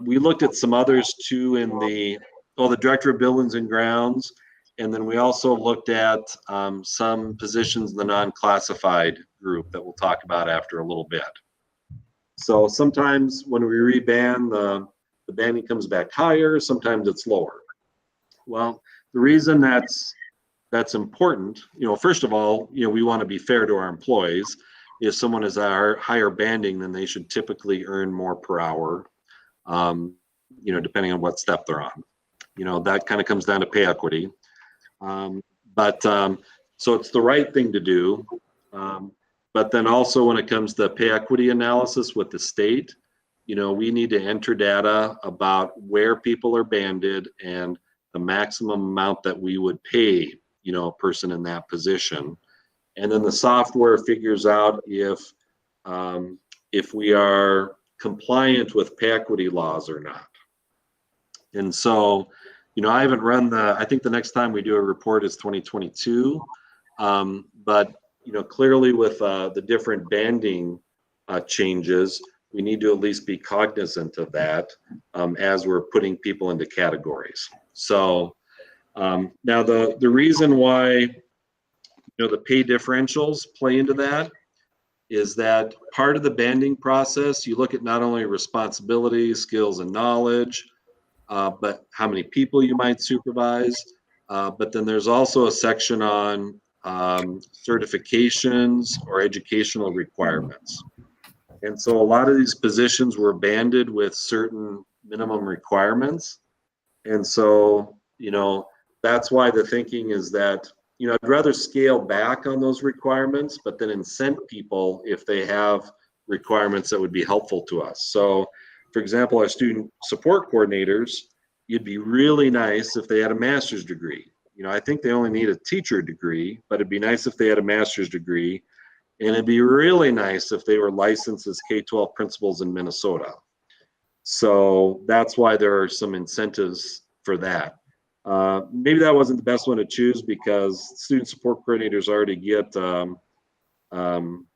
[SPEAKER 1] We looked at some others too in the director of buildings and grounds. And then we also looked at some positions in the non-classified group that we'll talk about after a little bit. So sometimes when we reband, the banding comes back higher, sometimes it's lower. Well, the reason that's important, first of all, we want to be fair to our employees. If someone is a higher banding, then they should typically earn more per hour, depending on what step they're on. That kind of comes down to pay equity. So it's the right thing to do. But then also when it comes to pay equity analysis with the state, we need to enter data about where people are banded and the maximum amount that we would pay, a person in that position. And then the software figures out if we are compliant with pay equity laws or not. And so, I haven't run I think the next time we do a report is 2022. But, clearly with the different banding changes, we need to at least be cognizant of that as we're putting people into categories. So now the reason why, the pay differentials play into that is that part of the banding process, you look at not only responsibilities, skills, and knowledge, but how many people you might supervise. But then there's also a section on certifications or educational requirements. And so a lot of these positions were banded with certain minimum requirements. And so, that's why the thinking is that, I'd rather scale back on those requirements, but then incent people if they have requirements that would be helpful to us. So, for example, our student support coordinators, it'd be really nice if they had a master's degree. I think they only need a teacher degree, but it'd be nice if they had a master's degree. And it'd be really nice if they were licensed as K-12 principals in Minnesota. So that's why there are some incentives for that. Maybe that wasn't the best one to choose because student support coordinators already get, an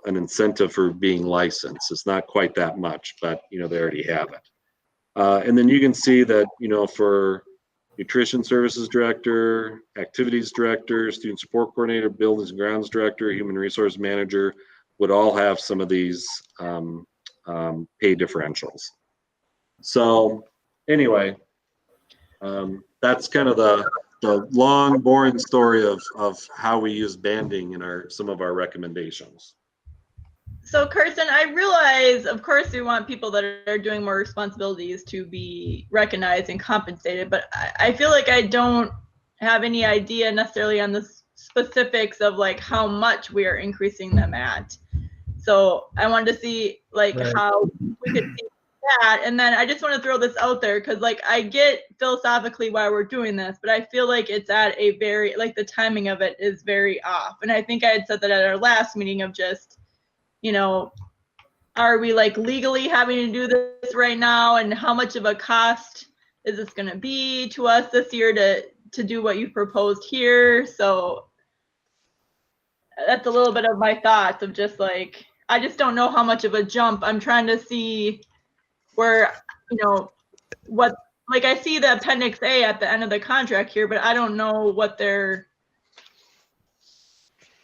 [SPEAKER 1] incentive for being licensed. It's not quite that much, but, they already have it. And then you can see that, for nutrition services director, activities director, student support coordinator, buildings and grounds director, human resource manager would all have some of these pay differentials. So anyway, that's kind of the long, boring story of how we use banding in some of our recommendations.
[SPEAKER 2] So Carson, I realize, of course, we want people that are doing more responsibilities to be recognized and compensated, but I feel like I don't have any idea necessarily on the specifics of like how much we are increasing them at. So I wanted to see like
[SPEAKER 5] Right.
[SPEAKER 2] how we could see that. And then I just want to throw this out there because like I get philosophically why we're doing this, but I feel like it's at a very, like the timing of it is very off. And I think I had said that at our last meeting of just, you know, are we like legally having to do this right now? And how much of a cost is this going to be to us this year to do what you proposed here? So that's a little bit of my thoughts of just like, I just don't know how much of a jump. I'm trying to see where, you know, what, like I see the appendix A at the end of the contract here, but I don't know what they're,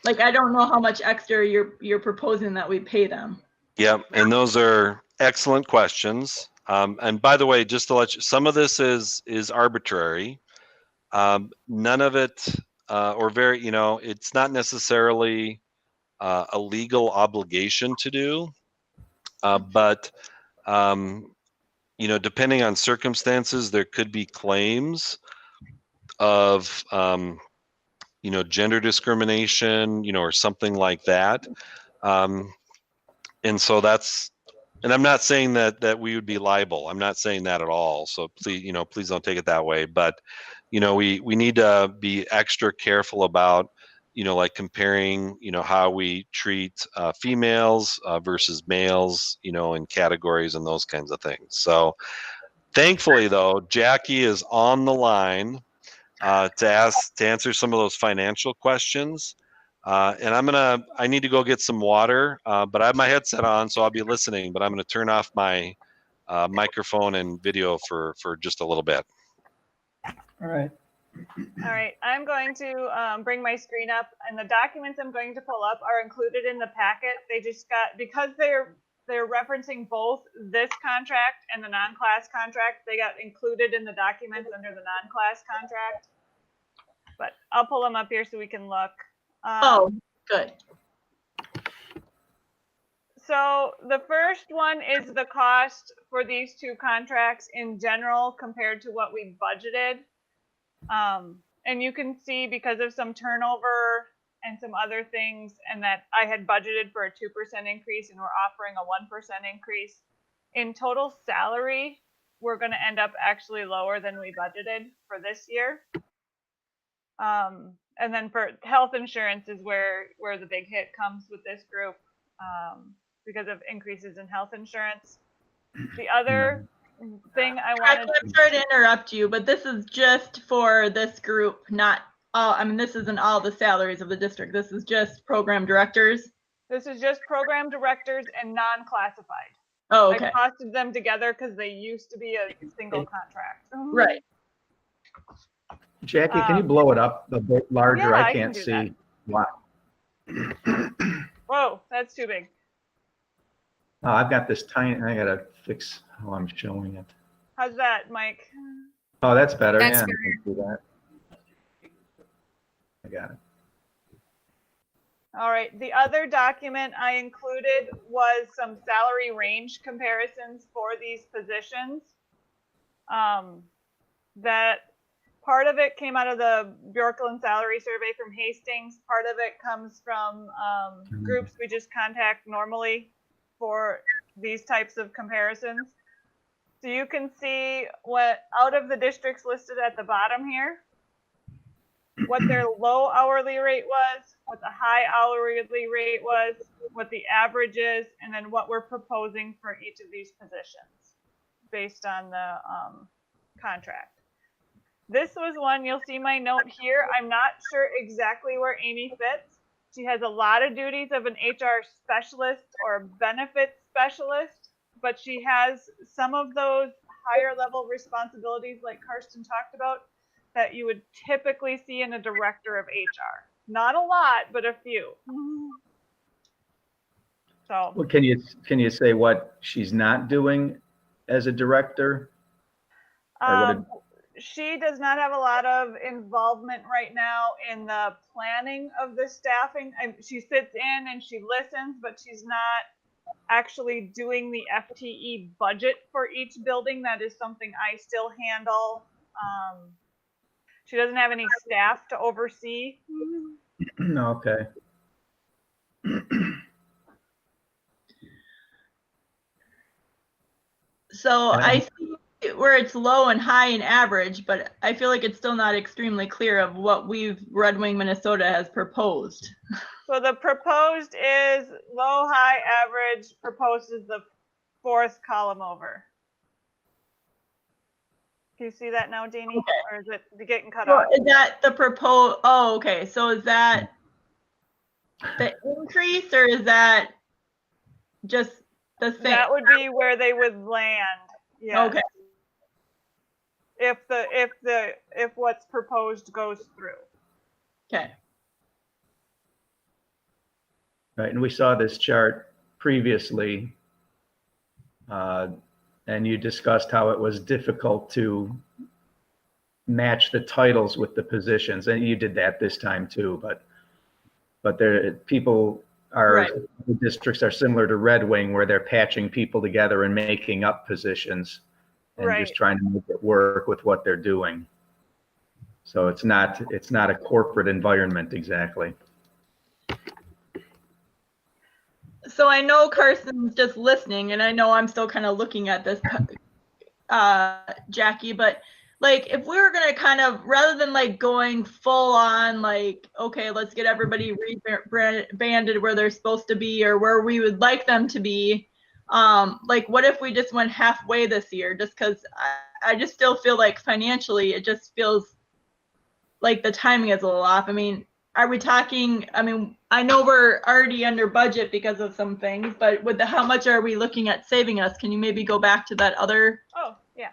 [SPEAKER 2] like, I don't know how much extra you're proposing that we pay them.
[SPEAKER 1] Yep, and those are excellent questions. And by the way, just to let you, some of this is arbitrary. None of it, or very, you know, it's not necessarily a legal obligation to do, but you know, depending on circumstances, there could be claims of you know, gender discrimination, you know, or something like that. And so that's, and I'm not saying that we would be liable. I'm not saying that at all. So please, you know, please don't take it that way. But, you know, we need to be extra careful about, you know, like comparing, you know, how we treat females versus males, you know, in categories and those kinds of things. So thankfully though, Jackie is on the line to answer some of those financial questions. And I need to go get some water, but I have my headset on, so I'll be listening, but I'm going to turn off my microphone and video for just a little bit.
[SPEAKER 5] All right.
[SPEAKER 6] All right, I'm going to bring my screen up, and the documents I'm going to pull up are included in the packet. They just got, because they're referencing both this contract and the non-class contract, they got included in the documents under the non-class contract. But I'll pull them up here so we can look.
[SPEAKER 2] Oh, good.
[SPEAKER 6] So the first one is the cost for these two contracts in general compared to what we budgeted. And you can see because of some turnover and some other things, and that I had budgeted for a 2% increase and we're offering a 1% increase. In total salary, we're going to end up actually lower than we budgeted for this year. And then for health insurance is where the big hit comes with this group, because of increases in health insurance. The other thing I wanted
[SPEAKER 2] I'm sorry to interrupt you, but this is just for this group, not all, I mean, this isn't all the salaries of the district. This is just program directors.
[SPEAKER 6] this is just program directors and non-classified.
[SPEAKER 2] Oh, okay.
[SPEAKER 6] I costed them together because they used to be a single contract.
[SPEAKER 2] Right.
[SPEAKER 5] Jackie, can you blow it up a bit larger?
[SPEAKER 6] Yeah, I
[SPEAKER 5] I
[SPEAKER 6] can
[SPEAKER 5] can't
[SPEAKER 6] do
[SPEAKER 5] see. Wow.
[SPEAKER 6] Whoa, that's too big.
[SPEAKER 5] Oh, I've got this tiny, I gotta fix how I'm showing it.
[SPEAKER 6] How's that, Mike?
[SPEAKER 5] Oh, that's better.
[SPEAKER 3] That's
[SPEAKER 5] Yeah, I
[SPEAKER 3] better.
[SPEAKER 5] can do that. I got it.
[SPEAKER 6] All right, the other document I included was some salary range comparisons for these positions. That part of it came out of the Bjorklund salary survey from Hastings. Part of it comes from groups we just contact normally for these types of comparisons. So you can see what out of the districts listed at the bottom here, what their low hourly rate was, what the high hourly rate was, what the average is, and then what we're proposing for each of these positions based on the contract. This was one, you'll see my note here. I'm not sure exactly where Amy fits. She has a lot of duties of an HR specialist or a benefits specialist, but she has some of those higher level responsibilities like Karsten talked about that you would typically see in a director of HR. Not a lot, but a few. So
[SPEAKER 5] Well, can you say what she's not doing as a director? Or what
[SPEAKER 6] she does not have a lot of involvement right now in the planning of the staffing. She sits in and she listens, but she's not actually doing the FTE budget for each building. That is something I still handle. She doesn't have any staff to oversee.
[SPEAKER 5] Okay.
[SPEAKER 2] So
[SPEAKER 4] And
[SPEAKER 2] I see where it's low and high and average, but I feel like it's still not extremely clear of what Red Wing Minnesota has proposed.
[SPEAKER 6] So the proposed is low, high, average. Proposed is the fourth column over. Can you see that now, Deanie?
[SPEAKER 2] Okay.
[SPEAKER 6] Or is it getting cut
[SPEAKER 2] So
[SPEAKER 6] off?
[SPEAKER 2] is that the oh, okay. So is that the increase or is that just the same?
[SPEAKER 6] That would be where they would land. Yes.
[SPEAKER 2] Okay.
[SPEAKER 6] If what's proposed goes through.
[SPEAKER 2] Okay.
[SPEAKER 5] Right, and we saw this chart previously, and you discussed how it was difficult to match the titles with the positions, and you did that this time too. But there, people are
[SPEAKER 2] Right.
[SPEAKER 5] the districts are similar to Red Wing, where they're patching people together and making up positions, and
[SPEAKER 6] Right.
[SPEAKER 5] just trying to make it work with what they're doing. So it's not a corporate environment exactly.
[SPEAKER 2] So I know Carson's just listening, and I know I'm still kind of looking at this, Jackie, but like if we were gonna kind of, rather than like going full on, like, okay, let's get everybody banded where they're supposed to be or where we would like them to be, like what if we just went halfway this year? Just because I just still feel like financially it just feels like the timing is a little off. I mean, are we talking, I mean, I know we're already under budget because of some things, but with how much are we looking at saving us? Can you maybe go back to that other,
[SPEAKER 6] Oh, yeah.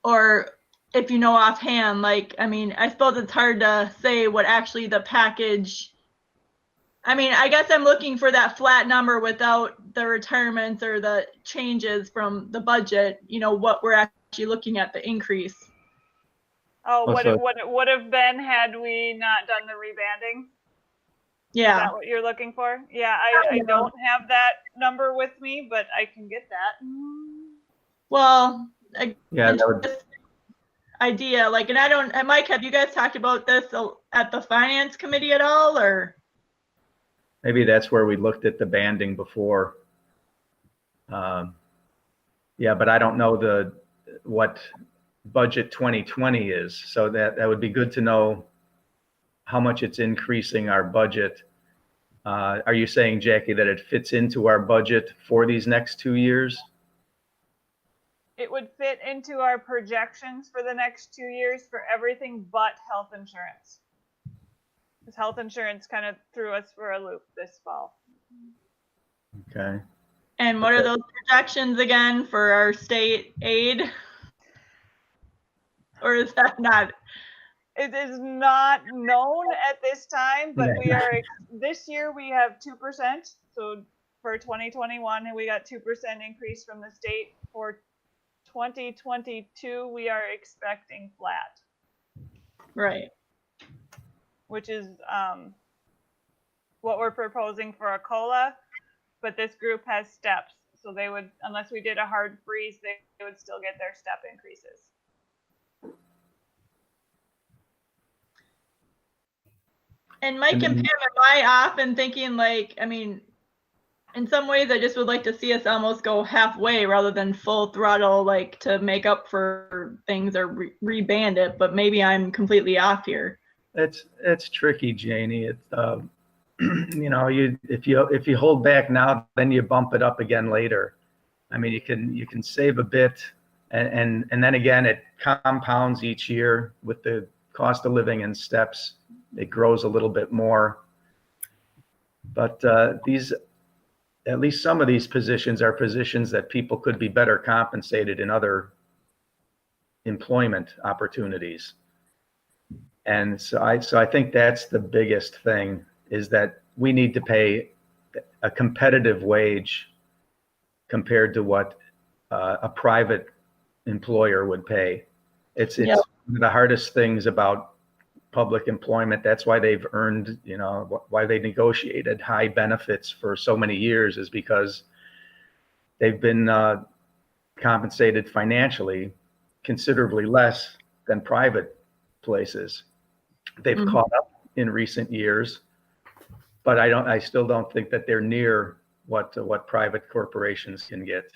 [SPEAKER 2] or if you know offhand, like, I mean, I suppose it's hard to say what actually the package, I mean, I guess I'm looking for that flat number without the retirements or the changes from the budget, you know, what we're actually looking at the increase.
[SPEAKER 6] Oh, what
[SPEAKER 5] Also-
[SPEAKER 6] it would have been had we not done the rebanding? Is
[SPEAKER 2] Yeah.
[SPEAKER 6] that what you're looking for? Yeah, I
[SPEAKER 2] Yeah.
[SPEAKER 6] don't have that number with me, but I can get that.
[SPEAKER 2] Well,
[SPEAKER 5] Yeah, that would,
[SPEAKER 2] this idea, like, and I don't, and Mike, have you guys talked about this at the finance committee at all, or?
[SPEAKER 5] maybe that's where we looked at the banding before. Yeah, but I don't know what budget 2020 is. So that would be good to know how much it's increasing our budget. Are you saying, Jackie, that it fits into our budget for these next 2 years?
[SPEAKER 6] It would fit into our projections for the next 2 years for everything but health insurance. Because health insurance kind of threw us for a loop this fall.
[SPEAKER 5] Okay.
[SPEAKER 2] And what are those projections again for our state aid? Or is that not?
[SPEAKER 6] It is not known at this time, but we are, this year we have 2%. So for 2021, we got 2% increase from the state. For 2022, we are expecting flat,
[SPEAKER 2] Right.
[SPEAKER 6] which is what we're proposing for a COLA, but this group has steps. So they would, unless we did a hard freeze, they would still get their step increases.
[SPEAKER 2] And Mike and Pam, am I off in thinking like, I mean, in some ways I just would like to see us almost go halfway rather than full throttle, like to make up for things or reband it, but maybe I'm completely off here.
[SPEAKER 5] It's tricky, Janie. It's you know, if you hold back now, then you bump it up again later. I mean, you can save a bit, and then again, it compounds each year with the cost of living and steps. It grows a little bit more. But these, at least some of these positions are positions that people could be better compensated in other employment opportunities. And so I think that's the biggest thing, is that we need to pay a competitive wage compared to what a private employer would pay. It's
[SPEAKER 2] Yep.
[SPEAKER 5] one of the hardest things about public employment. That's why they've earned, you know, why they negotiated high benefits for so many years, is because they've been compensated financially considerably less than private places. They've
[SPEAKER 2] Mhm.
[SPEAKER 5] caught up in recent years, but I still don't think that they're near what private corporations can get.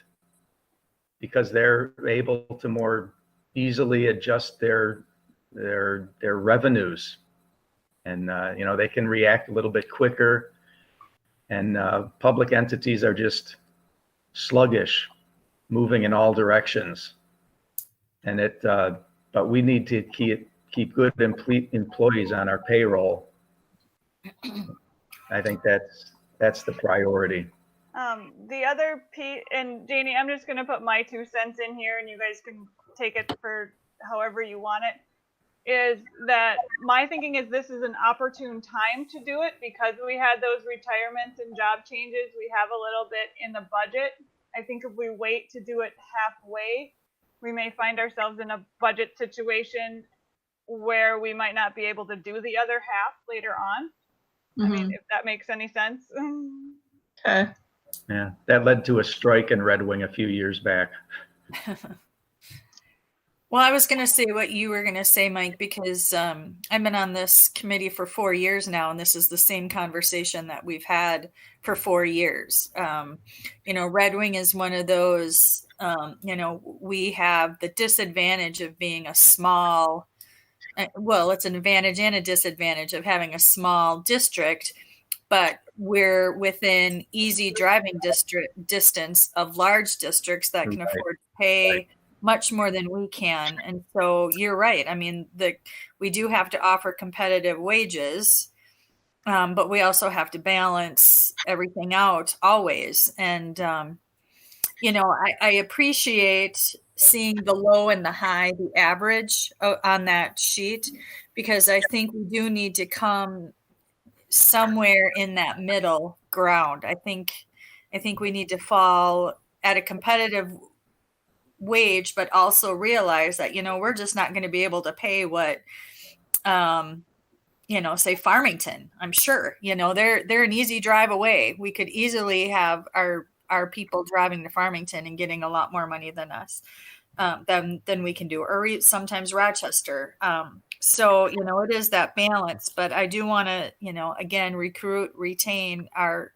[SPEAKER 5] because they're able to more easily adjust their revenues. And, they can react a little bit quicker. And public entities are just sluggish, moving in all directions. And but we need to keep good employees on our payroll. I think that's the priority.
[SPEAKER 6] The other piece, and Janie, I'm just going to put my 2 cents in here, and you guys can take it for however you want it, is that my thinking is this is an opportune time to do it because we had those retirements and job changes. We have a little bit in the budget. I think if we wait to do it halfway, we may find ourselves in a budget situation where we might not be able to do the other half later on. I mean, if that makes any sense.
[SPEAKER 2] Okay.
[SPEAKER 5] Yeah, that led to a strike in Red Wing a few years back.
[SPEAKER 3] Well, I was going to say what you were going to say, Mike, because I've been on this committee for 4 years now, and this is the same conversation that we've had for 4 years. Red Wing is one of those, we have the disadvantage of being a small, well, it's an advantage and a disadvantage of having a small district, but we're within easy driving distance of large districts that can afford to pay much more than we can. And so you're right. I mean, we do have to offer competitive wages, but we also have to balance everything out always. And, I appreciate seeing the low and the high, the average on that sheet, because I think we do need to come somewhere in that middle ground. I think we need to fall at a competitive wage, but also realize that, we're just not going to be able to pay what, say Farmington, I'm sure, they're an easy drive away. We could easily have our people driving to Farmington and getting a lot more money than us, than we can do, or sometimes Rochester. So, it is that balance, but I do want to, again, retain our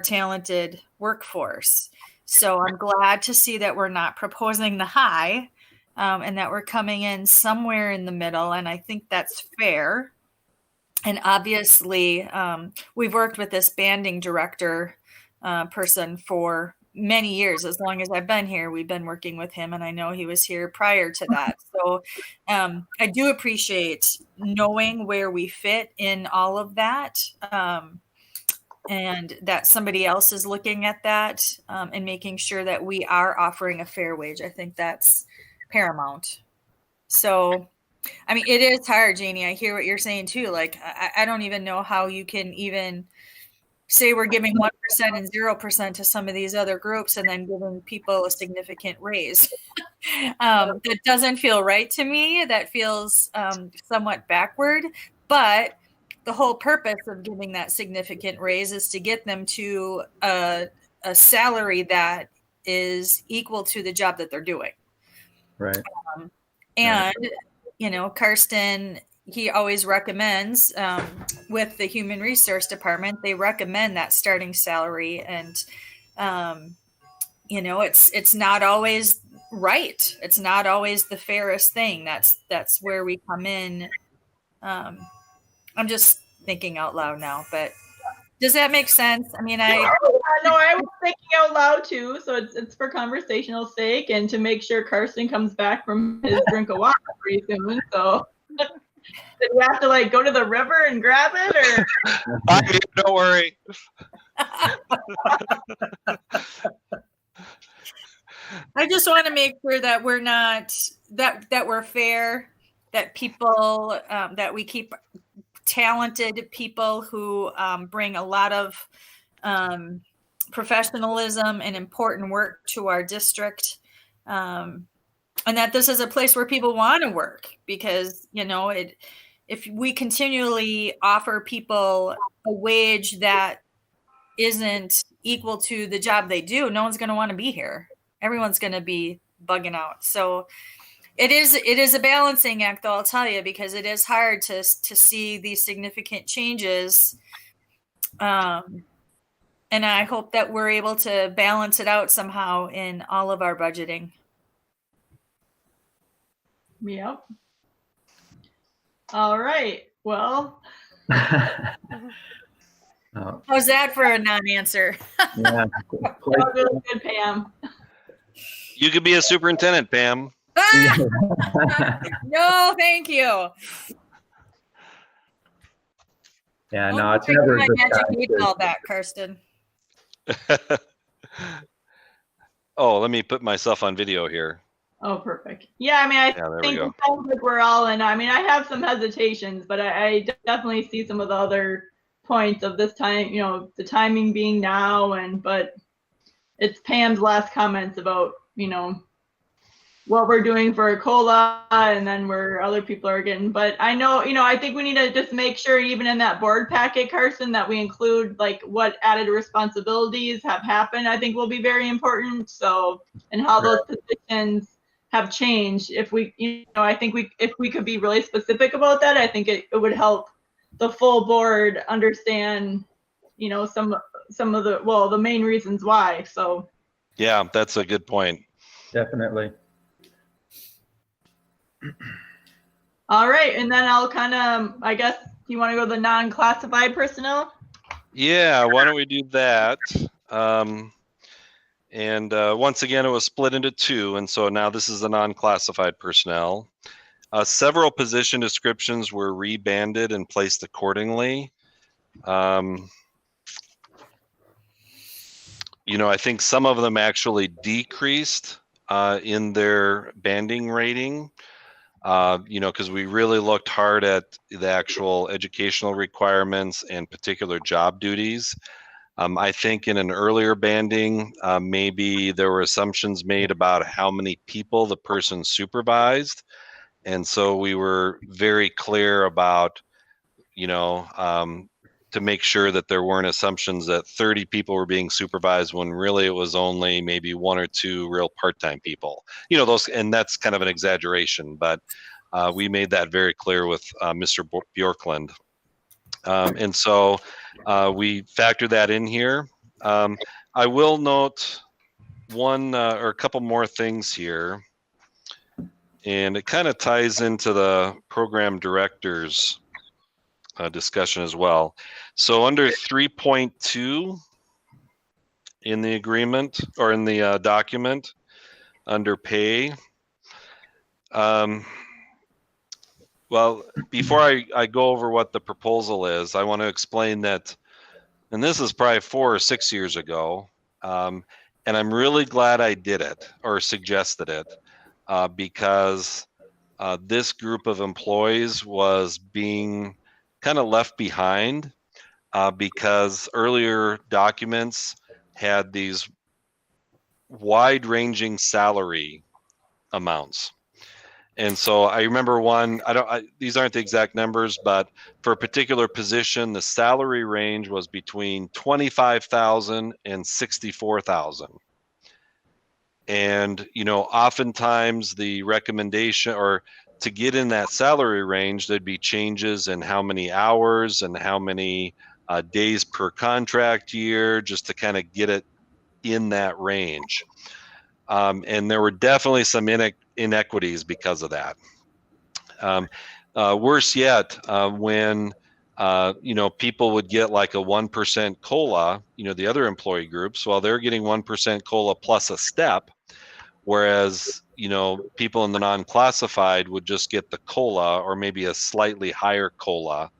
[SPEAKER 3] talented workforce. So I'm glad to see that we're not proposing the high, and that we're coming in somewhere in the middle. And I think that's fair. And obviously, we've worked with this banding director person for many years. As long as I've been here, we've been working with him, and I know he was here prior to that. So I do appreciate knowing where we fit in all of that, and that somebody else is looking at that, and making sure that we are offering a fair wage. I think that's paramount. So, I mean, it is hard, Janie. I hear what you're saying too. Like, I don't even know how you can even say we're giving 1% and 0% to some of these other groups and then giving people a significant raise. That doesn't feel right to me. That feels somewhat backward. But the whole purpose of giving that significant raise is to get them to a salary that is equal to the job that they're doing.
[SPEAKER 5] Right.
[SPEAKER 3] And, Karsten, he always recommends, with the Human Resource Department, they recommend that starting salary. And, it's not always right. It's not always the fairest thing. That's where we come in. I'm just thinking out loud now, but does that make sense? I mean,
[SPEAKER 2] No, I was thinking out loud too. So it's for conversational sake and to make sure Karsten comes back from his drink of water pretty soon. So did we have to go to the river and grab it, or?
[SPEAKER 7] Don't worry.
[SPEAKER 3] I just want to make sure that we're not that we're fair, that people that we keep talented people who bring a lot of professionalism and important work to our district, and that this is a place where people want to work, because if we continually offer people a wage that isn't equal to the job they do, no one's going to want to be here. Everyone's going to be bugging out. So it is a balancing act, though, I'll tell you, because it is hard to see these significant changes And I hope that we're able to balance it out somehow in all of our budgeting.
[SPEAKER 2] Yep. All right. Well,
[SPEAKER 5] Oh,
[SPEAKER 3] How's that for a non-answer?
[SPEAKER 5] yeah.
[SPEAKER 2] that was really good, Pam.
[SPEAKER 7] You could be a superintendent, Pam.
[SPEAKER 3] No, thank you.
[SPEAKER 5] Yeah,
[SPEAKER 3] Don't
[SPEAKER 5] no, it's
[SPEAKER 3] take
[SPEAKER 5] never a
[SPEAKER 3] my
[SPEAKER 5] good
[SPEAKER 3] magic
[SPEAKER 5] time.
[SPEAKER 3] 8-ball back, Karsten.
[SPEAKER 7] Oh, let me put myself on video here.
[SPEAKER 2] Oh, perfect. Yeah, I mean, I
[SPEAKER 7] Yeah, there we
[SPEAKER 2] think
[SPEAKER 7] go.
[SPEAKER 2] it sounds like we're all in. I mean, I have some hesitations, but I definitely see some of the other points of this time, you know, the timing being now, but it's Pam's last comments about, you know, what we're doing for COLA and then where other people are getting. But I know, you know, I think we need to just make sure, even in that board packet, Carson, that we include like what added responsibilities have happened. I think will be very important. So, and how those positions have changed. If we, you know, I think if we could be really specific about that, I think it would help the full board understand, you know, some of the main reasons why. So.
[SPEAKER 7] Yeah, that's a good point.
[SPEAKER 5] Definitely.
[SPEAKER 2] All right, and then I'll kind of, I guess, you want to go to the non-classified personnel?
[SPEAKER 7] Yeah, why don't we do that? Once again, it was split into two, and so now this is the non-classified personnel. Several position descriptions were rebanded and placed accordingly. You know, I think some of them actually decreased in their banding rating. You know, because we really looked hard at the actual educational requirements and particular job duties. I think in an earlier banding, maybe there were assumptions made about how many people the person supervised. And so we were very clear about, you know, to make sure that there weren't assumptions that 30 people were being supervised when really it was only maybe 1 or 2 real part-time people. You know, those, and that's kind of an exaggeration, but we made that very clear with Mr. Bjorklund. And so we factored that in here. I will note one or a couple more things here, and it kind of ties into the program director's discussion as well. So under 3.2 in the agreement or in the document under pay, well, before I go over what the proposal is, I want to explain that, and this is probably 4 or 6 years ago, and I'm really glad I did it or suggested it because this group of employees was being kind of left behind because earlier documents had these wide-ranging salary amounts. And so I remember one, these aren't the exact numbers, but for a particular position, the salary range was between 25,000 and 64,000. And, you know, oftentimes the recommendation or to get in that salary range, there'd be changes in how many hours and how many days per contract year, just to kind of get it in that range. And there were definitely some inequities because of that. Worse yet, when you know, people would get like a 1% COLA, you know, the other employee groups, well, they're getting 1% COLA plus a step, whereas, you know, people in the non-classified would just get the COLA or maybe a slightly higher COLA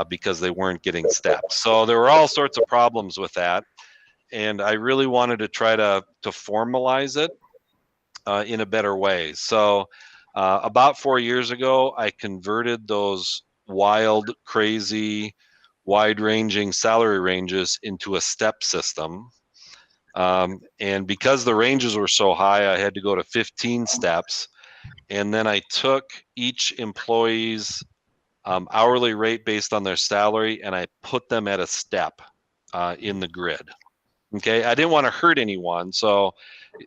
[SPEAKER 7] because they weren't getting steps. So there were all sorts of problems with that. And I really wanted to try to formalize it in a better way. So about 4 years ago, I converted those wild, crazy, wide-ranging salary ranges into a step system. And because the ranges were so high, I had to go to 15 steps. And then I took each employee's hourly rate based on their salary, and I put them at a step in the grid. Okay, I didn't want to hurt anyone, so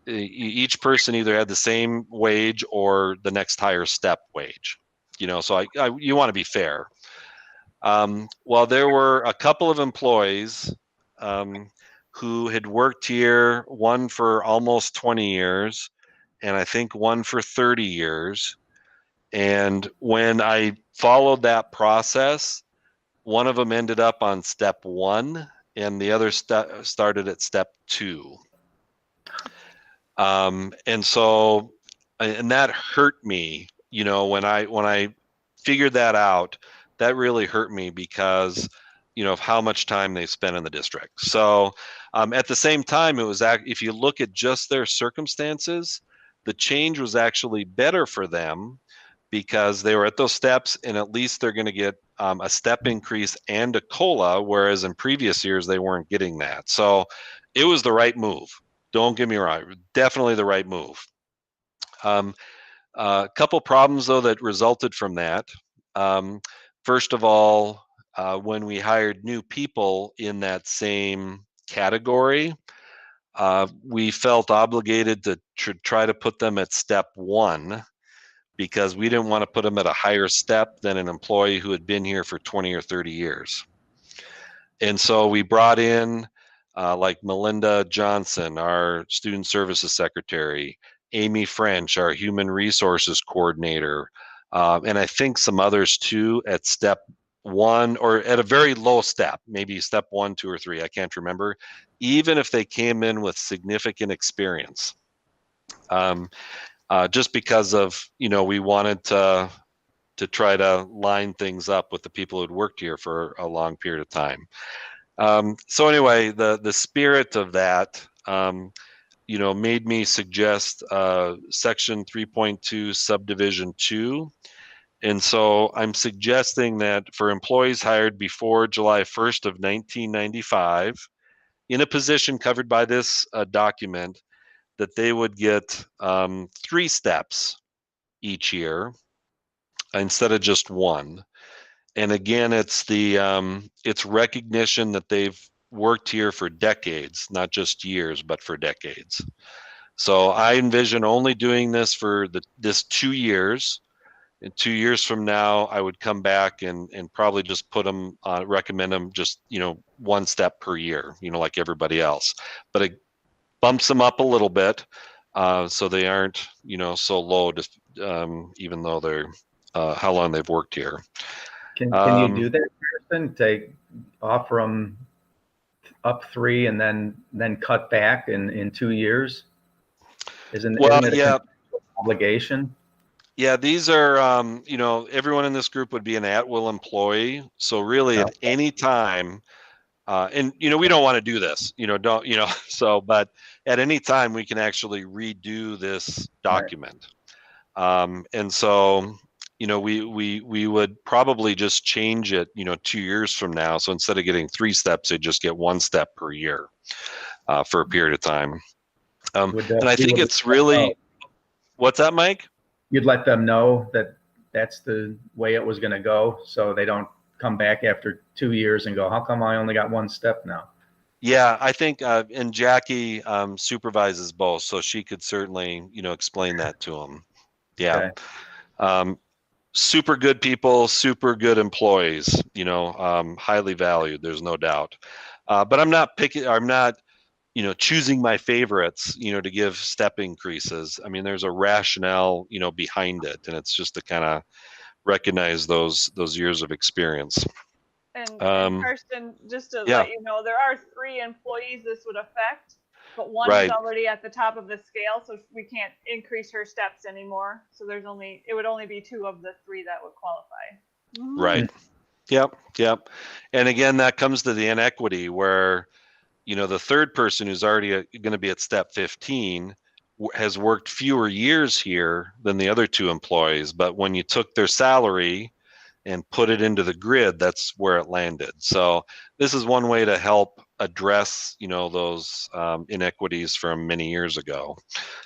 [SPEAKER 7] each person either had the same wage or the next higher step wage. You know, so you want to be fair. Well, there were a couple of employees who had worked here, one for almost 20 years, and I think one for 30 years. And when I followed that process, one of them ended up on step 1 and the other started at step 2. And so, and that hurt me, when I figured that out, that really hurt me because, of how much time they spent in the district. So at the same time, it was, if you look at just their circumstances, the change was actually better for them because they were at those steps, and at least they're going to get a step increase and a COLA, whereas in previous years they weren't getting that. So it was the right move. Don't get me wrong, definitely the right move. A couple problems though that resulted from that. First of all, when we hired new people in that same category, we felt obligated to try to put them at step 1 because we didn't want to put them at a higher step than an employee who had been here for 20 or 30 years. And so we brought in like Melinda Johnson, our student services secretary, Amy French, our human resources coordinator, and I think some others too at step 1 or at a very low step, maybe step 1, 2, or 3, I can't remember, even if they came in with significant experience. Just because of, we wanted to try to line things up with the people who'd worked here for a long period of time. So anyway, the spirit of that, made me suggest section 3.2 subdivision 2. And so I'm suggesting that for employees hired before July 1st of 1995 in a position covered by this document, that they would get 3 steps each year instead of just 1. And again, it's it's recognition that they've worked here for decades, not just years, but for decades. So I envision only doing this for this 2 years. In 2 years from now, I would come back and probably just put them, recommend them just, 1 step per year, like everybody else. But it bumps them up a little bit, so they aren't, so low, even though they're how long they've worked here.
[SPEAKER 5] Can you do that, Kirsten? Take offer them up 3 and then cut back in 2 years? Isn't it a obligation?
[SPEAKER 7] Yeah, these are, everyone in this group would be an at-will employee. So really at any time, and, we don't want to do this, but at any time we can actually redo this document. Right. And so, we would probably just change it, 2 years from now. So instead of getting 3 steps, they just get 1 step per year for a period of time. And I think it's really, what's that, Mike?
[SPEAKER 5] You'd let them know that that's the way it was going to go, so they don't come back after 2 years and go, how come I only got 1 step now?
[SPEAKER 7] Yeah, I think, and Jackie supervises both, so she could certainly, explain that to them. Yeah. Okay. Super good people, super good employees, highly valued, there's no doubt. But I'm not choosing my favorites, to give step increases. I mean, there's a rationale, behind it, and it's just to kind of recognize those years of experience.
[SPEAKER 6] And Karsten, just to let you know, there are 3 employees this would affect, but one is already at the top of the scale, so we can't increase her steps anymore. So it would only be 2 of the 3 that would qualify.
[SPEAKER 7] Right. Yep. And again, that comes to the inequity where, the third person who's already going to be at step 15 has worked fewer years here than the other 2 employees. But when you took their salary and put it into the grid, that's where it landed. So this is one way to help address, those inequities from many years ago.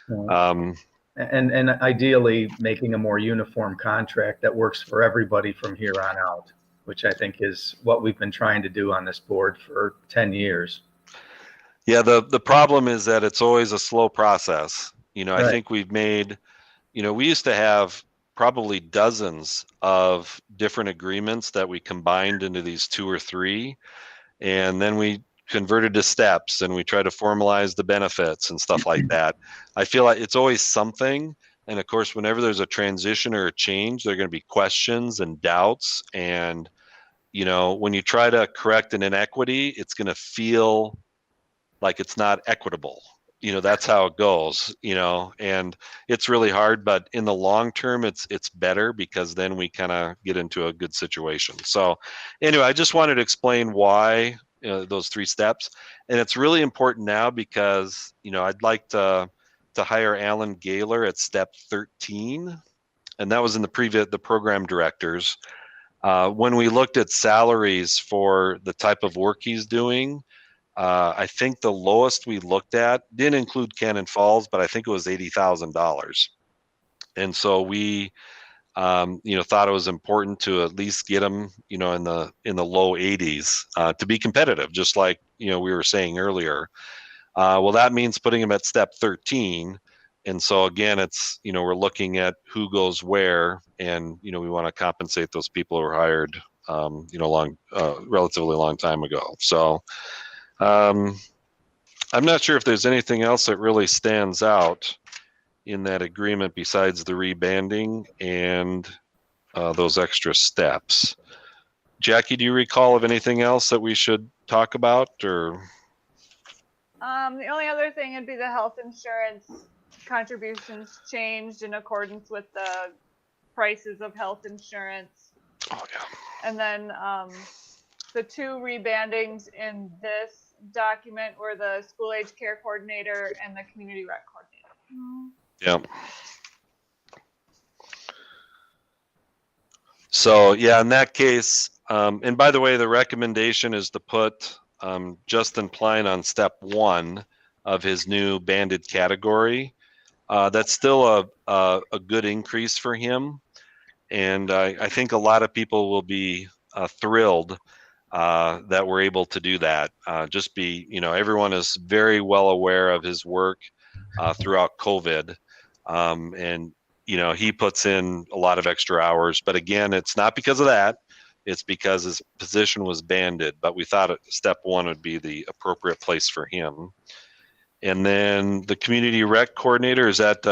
[SPEAKER 5] And ideally making a more uniform contract that works for everybody from here on out, which I think is what we've been trying to do on this board for 10 years.
[SPEAKER 7] Yeah, the problem is that it's always a slow process. Right. I think we've made, we used to have probably dozens of different agreements that we combined into these 2 or 3. And then we converted to steps and we try to formalize the benefits and stuff like that. I feel like it's always something. And of course, whenever there's a transition or a change, there are going to be questions and doubts. And, you know, when you try to correct an inequity, it's going to feel like it's not equitable. You know, that's how it goes, you know, and it's really hard, but in the long term, it's better because then we kind of get into a good situation. So anyway, I just wanted to explain why those 3 steps. And it's really important now because, you know, I'd like to hire Alan Gaylor at step 13. And that was in the program directors. When we looked at salaries for the type of work he's doing, I think the lowest we looked at didn't include Cannon Falls, but I think it was $80,000. And so we, you know, thought it was important to at least get him, you know, in the low 80s to be competitive, just like, you know, we were saying earlier. Well, that means putting him at step 13. And so again, it's, you know, we're looking at who goes where, and, you know, we want to compensate those people who were hired, you know, relatively long time ago. So, I'm not sure if there's anything else that really stands out in that agreement besides the rebanding and those extra steps. Jackie, do you recall of anything else that we should talk about, or?
[SPEAKER 6] The only other thing would be the health insurance contributions changed in accordance with the prices of health insurance.
[SPEAKER 7] Oh, yeah.
[SPEAKER 6] And then the 2 rebandings in this document were the school age care coordinator and the community rec coordinator.
[SPEAKER 7] Yeah. So yeah, in that case, and by the way, the recommendation is to put Justin Pline on step 1 of his new banded category. That's still a good increase for him. And I think a lot of people will be thrilled that we're able to do that. You know, everyone is very well aware of his work throughout COVID. And, you know, he puts in a lot of extra hours, but again, it's not because of that. It's because his position was banded, but we thought step 1 would be the appropriate place for him. And then the community rec coordinator, is that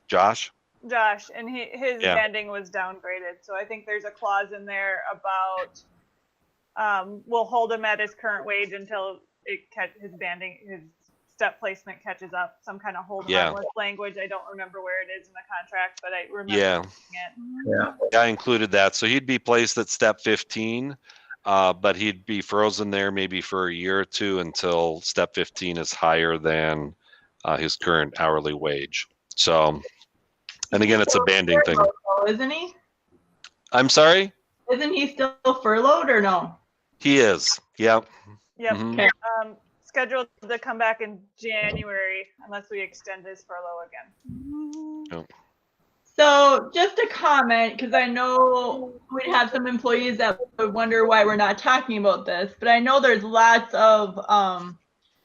[SPEAKER 7] Josh?
[SPEAKER 6] Josh, and his banding was downgraded. So I think there's a clause in there about we'll hold him at his current wage until his step placement catches up. Some kind of hold on with language. I don't remember where it is in the contract, but I remember it.
[SPEAKER 7] Yeah, I included that. So he'd be placed at step 15, but he'd be frozen there maybe for a year or 2 until step 15 is higher than his current hourly wage. So, and again, it's a banding thing.
[SPEAKER 2] Isn't he?
[SPEAKER 7] I'm sorry?
[SPEAKER 2] Isn't he still furloughed or no?
[SPEAKER 7] He is. Yep.
[SPEAKER 6] Yep.
[SPEAKER 7] Mm-hmm.
[SPEAKER 6] Scheduled to come back in January unless we extend his furlough again.
[SPEAKER 7] Yep.
[SPEAKER 2] So just a comment, because I know we'd have some employees that would wonder why we're not talking about this, but I know there's lots of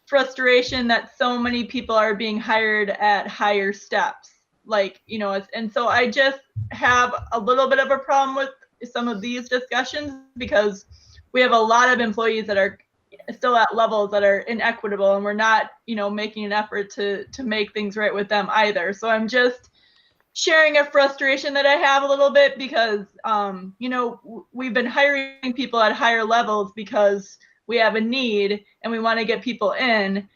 [SPEAKER 2] frustration that so many people are being hired at higher steps. Like, you know, and so I just have a little bit of a problem with some of these discussions because we have a lot of employees that are still at levels that are inequitable, and we're not, you know, making an effort to make things right with them either. So I'm just sharing a frustration that I have a little bit because, you know, we've been hiring people at higher levels because we have a need and we want to get people in,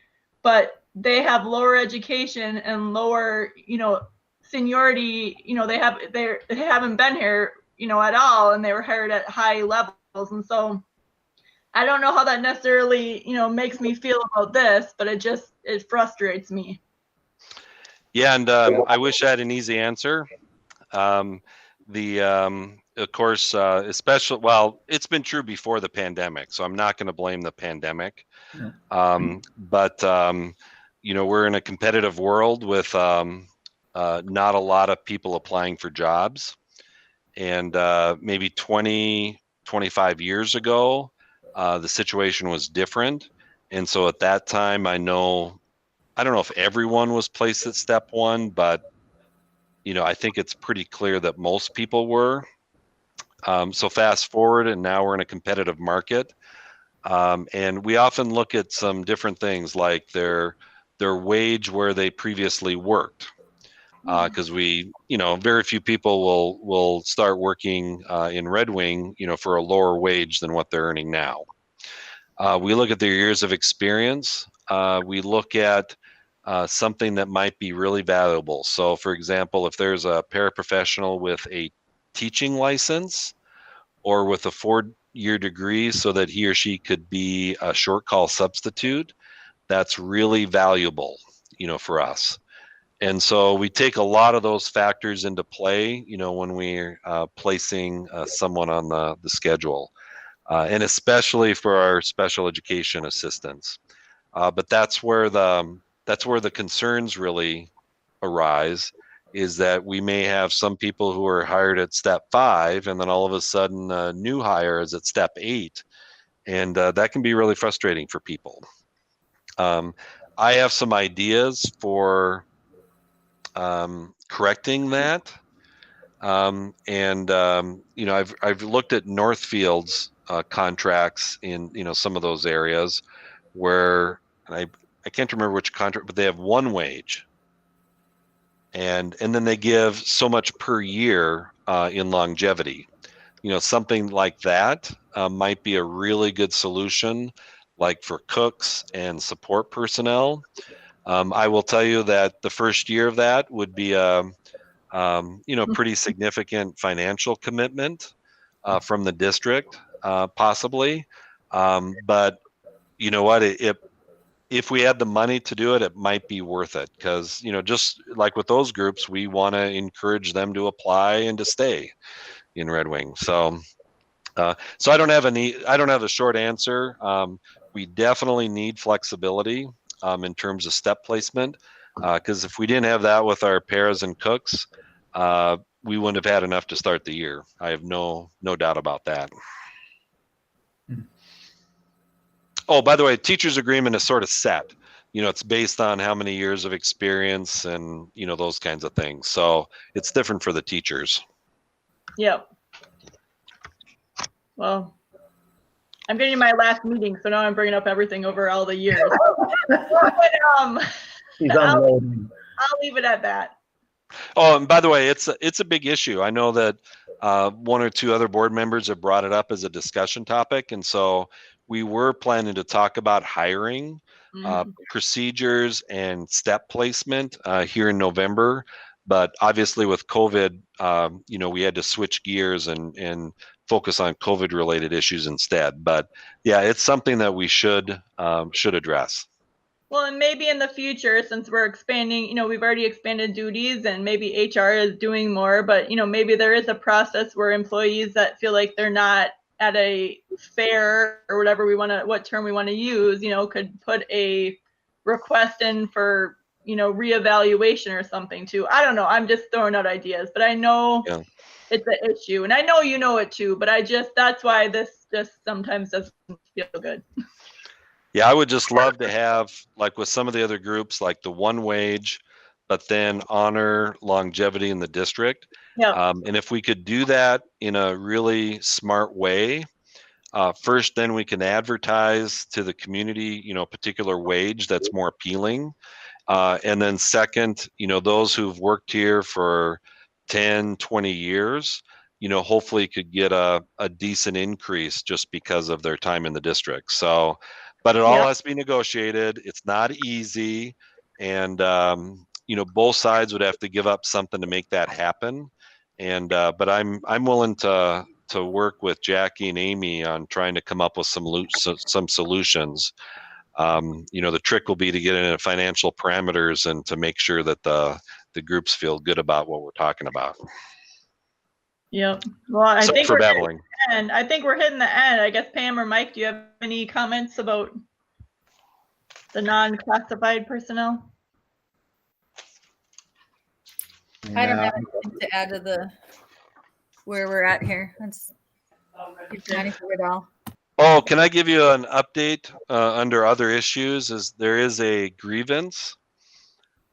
[SPEAKER 2] but they have lower education and lower, you know, seniority. You know, they haven't been here, you know, at all, and they were hired at high levels. And so I don't know how that necessarily, you know, makes me feel about this, but it frustrates me.
[SPEAKER 7] Yeah, and I wish I had an easy answer. Of course, especially, well, it's been true before the pandemic, so I'm not going to blame the pandemic. But, you know, we're in a competitive world with not a lot of people applying for jobs. And maybe 20, 25 years ago, the situation was different. And so at that time, I don't know if everyone was placed at step 1, but, you know, I think it's pretty clear that most people were. So fast forward, and now we're in a competitive market. And we often look at some different things like their wage where they previously worked. Because very few people will start working in Red Wing, for a lower wage than what they're earning now. We look at their years of experience. We look at something that might be really valuable. So, for example, if there's a paraprofessional with a teaching license or with a 4-year degree so that he or she could be a short call substitute, that's really valuable, for us. And so we take a lot of those factors into play, when we're placing someone on the schedule, and especially for our special education assistants. But that's where the concerns really arise, is that we may have some people who are hired at step 5, and then all of a sudden a new hire is at step 8, and that can be really frustrating for people. I have some ideas for correcting that. I've looked at Northfield's contracts in, some of those areas where, and I can't remember which contract, but they have one wage. And then they give so much per year in longevity. Something like that might be a really good solution, like for cooks and support personnel. I will tell you that the first year of that would be a pretty significant financial commitment from the district, possibly. But you know what? If we had the money to do it, it might be worth it, because just like with those groups, we want to encourage them to apply and to stay in Red Wing. So I don't have a short answer. We definitely need flexibility in terms of step placement, because if we didn't have that with our paras and cooks, we wouldn't have had enough to start the year. I have no doubt about that. Oh, by the way, teacher's agreement is sort of set. It's based on how many years of experience and, those kinds of things. So it's different for the teachers.
[SPEAKER 2] Yep. Well, I'm getting my last meeting, so now I'm bringing up everything over all the years. But,
[SPEAKER 5] He's unloading.
[SPEAKER 2] I'll leave it at that.
[SPEAKER 7] Oh, and by the way, it's a big issue. I know that one or two other board members have brought it up as a discussion topic, and so we were planning to talk about hiring, procedures, and step placement here in November. But obviously, with COVID, we had to switch gears and focus on COVID-related issues instead. But yeah, it's something that we should address.
[SPEAKER 2] Well, and maybe in the future, since we're expanding, we've already expanded duties and maybe HR is doing more, but, maybe there is a process where employees that feel like they're not at a fair or whatever what term we want to use, could put a request in for, reevaluation or something too. I don't know. I'm just throwing out ideas, but I know it's an issue, and I know you know it too, but that's why this just sometimes doesn't feel good.
[SPEAKER 7] Yeah, I would just love to have, like with some of the other groups, like the one wage, but then honor longevity in the district.
[SPEAKER 2] Yeah.
[SPEAKER 7] And if we could do that in a really smart way, first, then we can advertise to the community, particular wage that's more appealing. And then second, those who've worked here for 10, 20 years, hopefully could get a decent increase just because of their time in the district. So, but it all has to be negotiated. It's not easy. And, both sides would have to give up something to make that happen. And, but I'm willing to work with Jackie and Amy on trying to come up with some solutions. The trick will be to get into financial parameters and to make sure that the groups feel good about what we're talking about.
[SPEAKER 2] Yep. Well, I think
[SPEAKER 7] for babbling.
[SPEAKER 2] I think we're hitting the end. I guess Pam or Mike, do you have any comments about the non-classified personnel?
[SPEAKER 3] I don't have anything to add to where we're at here. You've covered it all.
[SPEAKER 7] Oh, can I give you an update under other issues? There is a grievance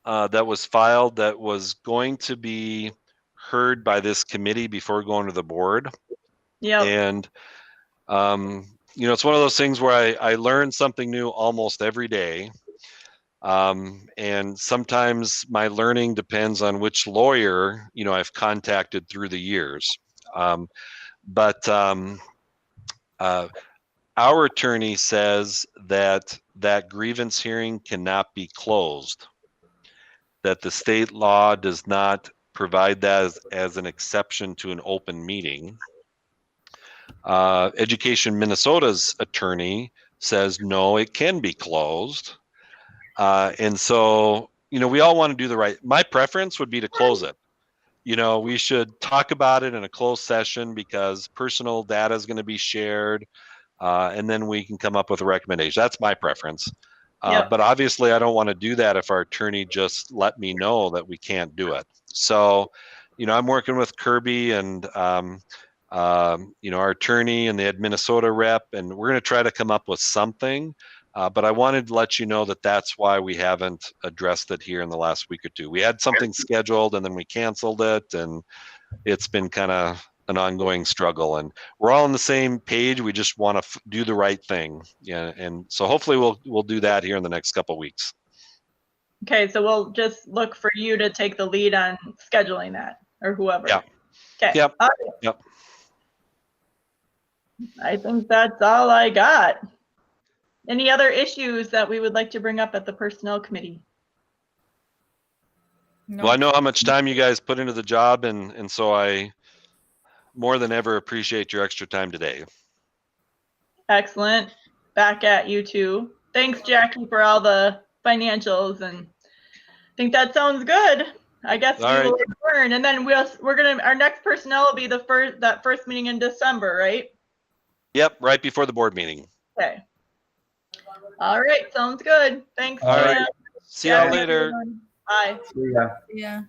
[SPEAKER 7] that was filed that was going to be heard by this committee before going to the board.
[SPEAKER 2] Yeah.
[SPEAKER 7] And it's one of those things where I learn something new almost every day. And sometimes my learning depends on which lawyer, I've contacted through the years. But our attorney says that grievance hearing cannot be closed, that the state law does not provide that as an exception to an open meeting. Education Minnesota's attorney says, no, it can be closed. And so, we all want to do the right. My preference would be to close it. We should talk about it in a closed session because personal data is going to be shared. And then we can come up with a recommendation. That's my preference.
[SPEAKER 2] Yep.
[SPEAKER 7] But obviously, I don't want to do that if our attorney just let me know that we can't do it. So, I'm working with Kirby and, our attorney and the Ed Minnesota rep, and we're going to try to come up with something. But I wanted to let you know that that's why we haven't addressed it here in the last week or two. We had something scheduled and then we canceled it, and it's been kind of an ongoing struggle. And we're all on the same page. We just want to do the right thing. Yeah, and so hopefully we'll do that here in the next couple of weeks.
[SPEAKER 2] Okay, so we'll just look for you to take the lead on scheduling that, or whoever.
[SPEAKER 7] Yeah.
[SPEAKER 2] Okay.
[SPEAKER 7] Yep.
[SPEAKER 2] All right.
[SPEAKER 7] Yep.
[SPEAKER 2] I think that's all I got. Any other issues that we would like to bring up at the Personnel Committee?
[SPEAKER 3] No.
[SPEAKER 7] Well, I know how much time you guys put into the job, and so I more than ever appreciate your extra time today.
[SPEAKER 2] Excellent. Back at you too. Thanks, Jackie, for all the financials, and I think that sounds good. I guess
[SPEAKER 7] All
[SPEAKER 2] we
[SPEAKER 7] right.
[SPEAKER 2] will adjourn, and then our next personnel will be that first meeting in December, right?
[SPEAKER 7] Yep, right before the board meeting.
[SPEAKER 2] Okay. All right, sounds good. Thanks.
[SPEAKER 7] All right.
[SPEAKER 2] Jan.
[SPEAKER 7] See y'all
[SPEAKER 2] Yeah,
[SPEAKER 7] later.
[SPEAKER 2] everyone. Bye.
[SPEAKER 5] See ya.
[SPEAKER 3] Yeah.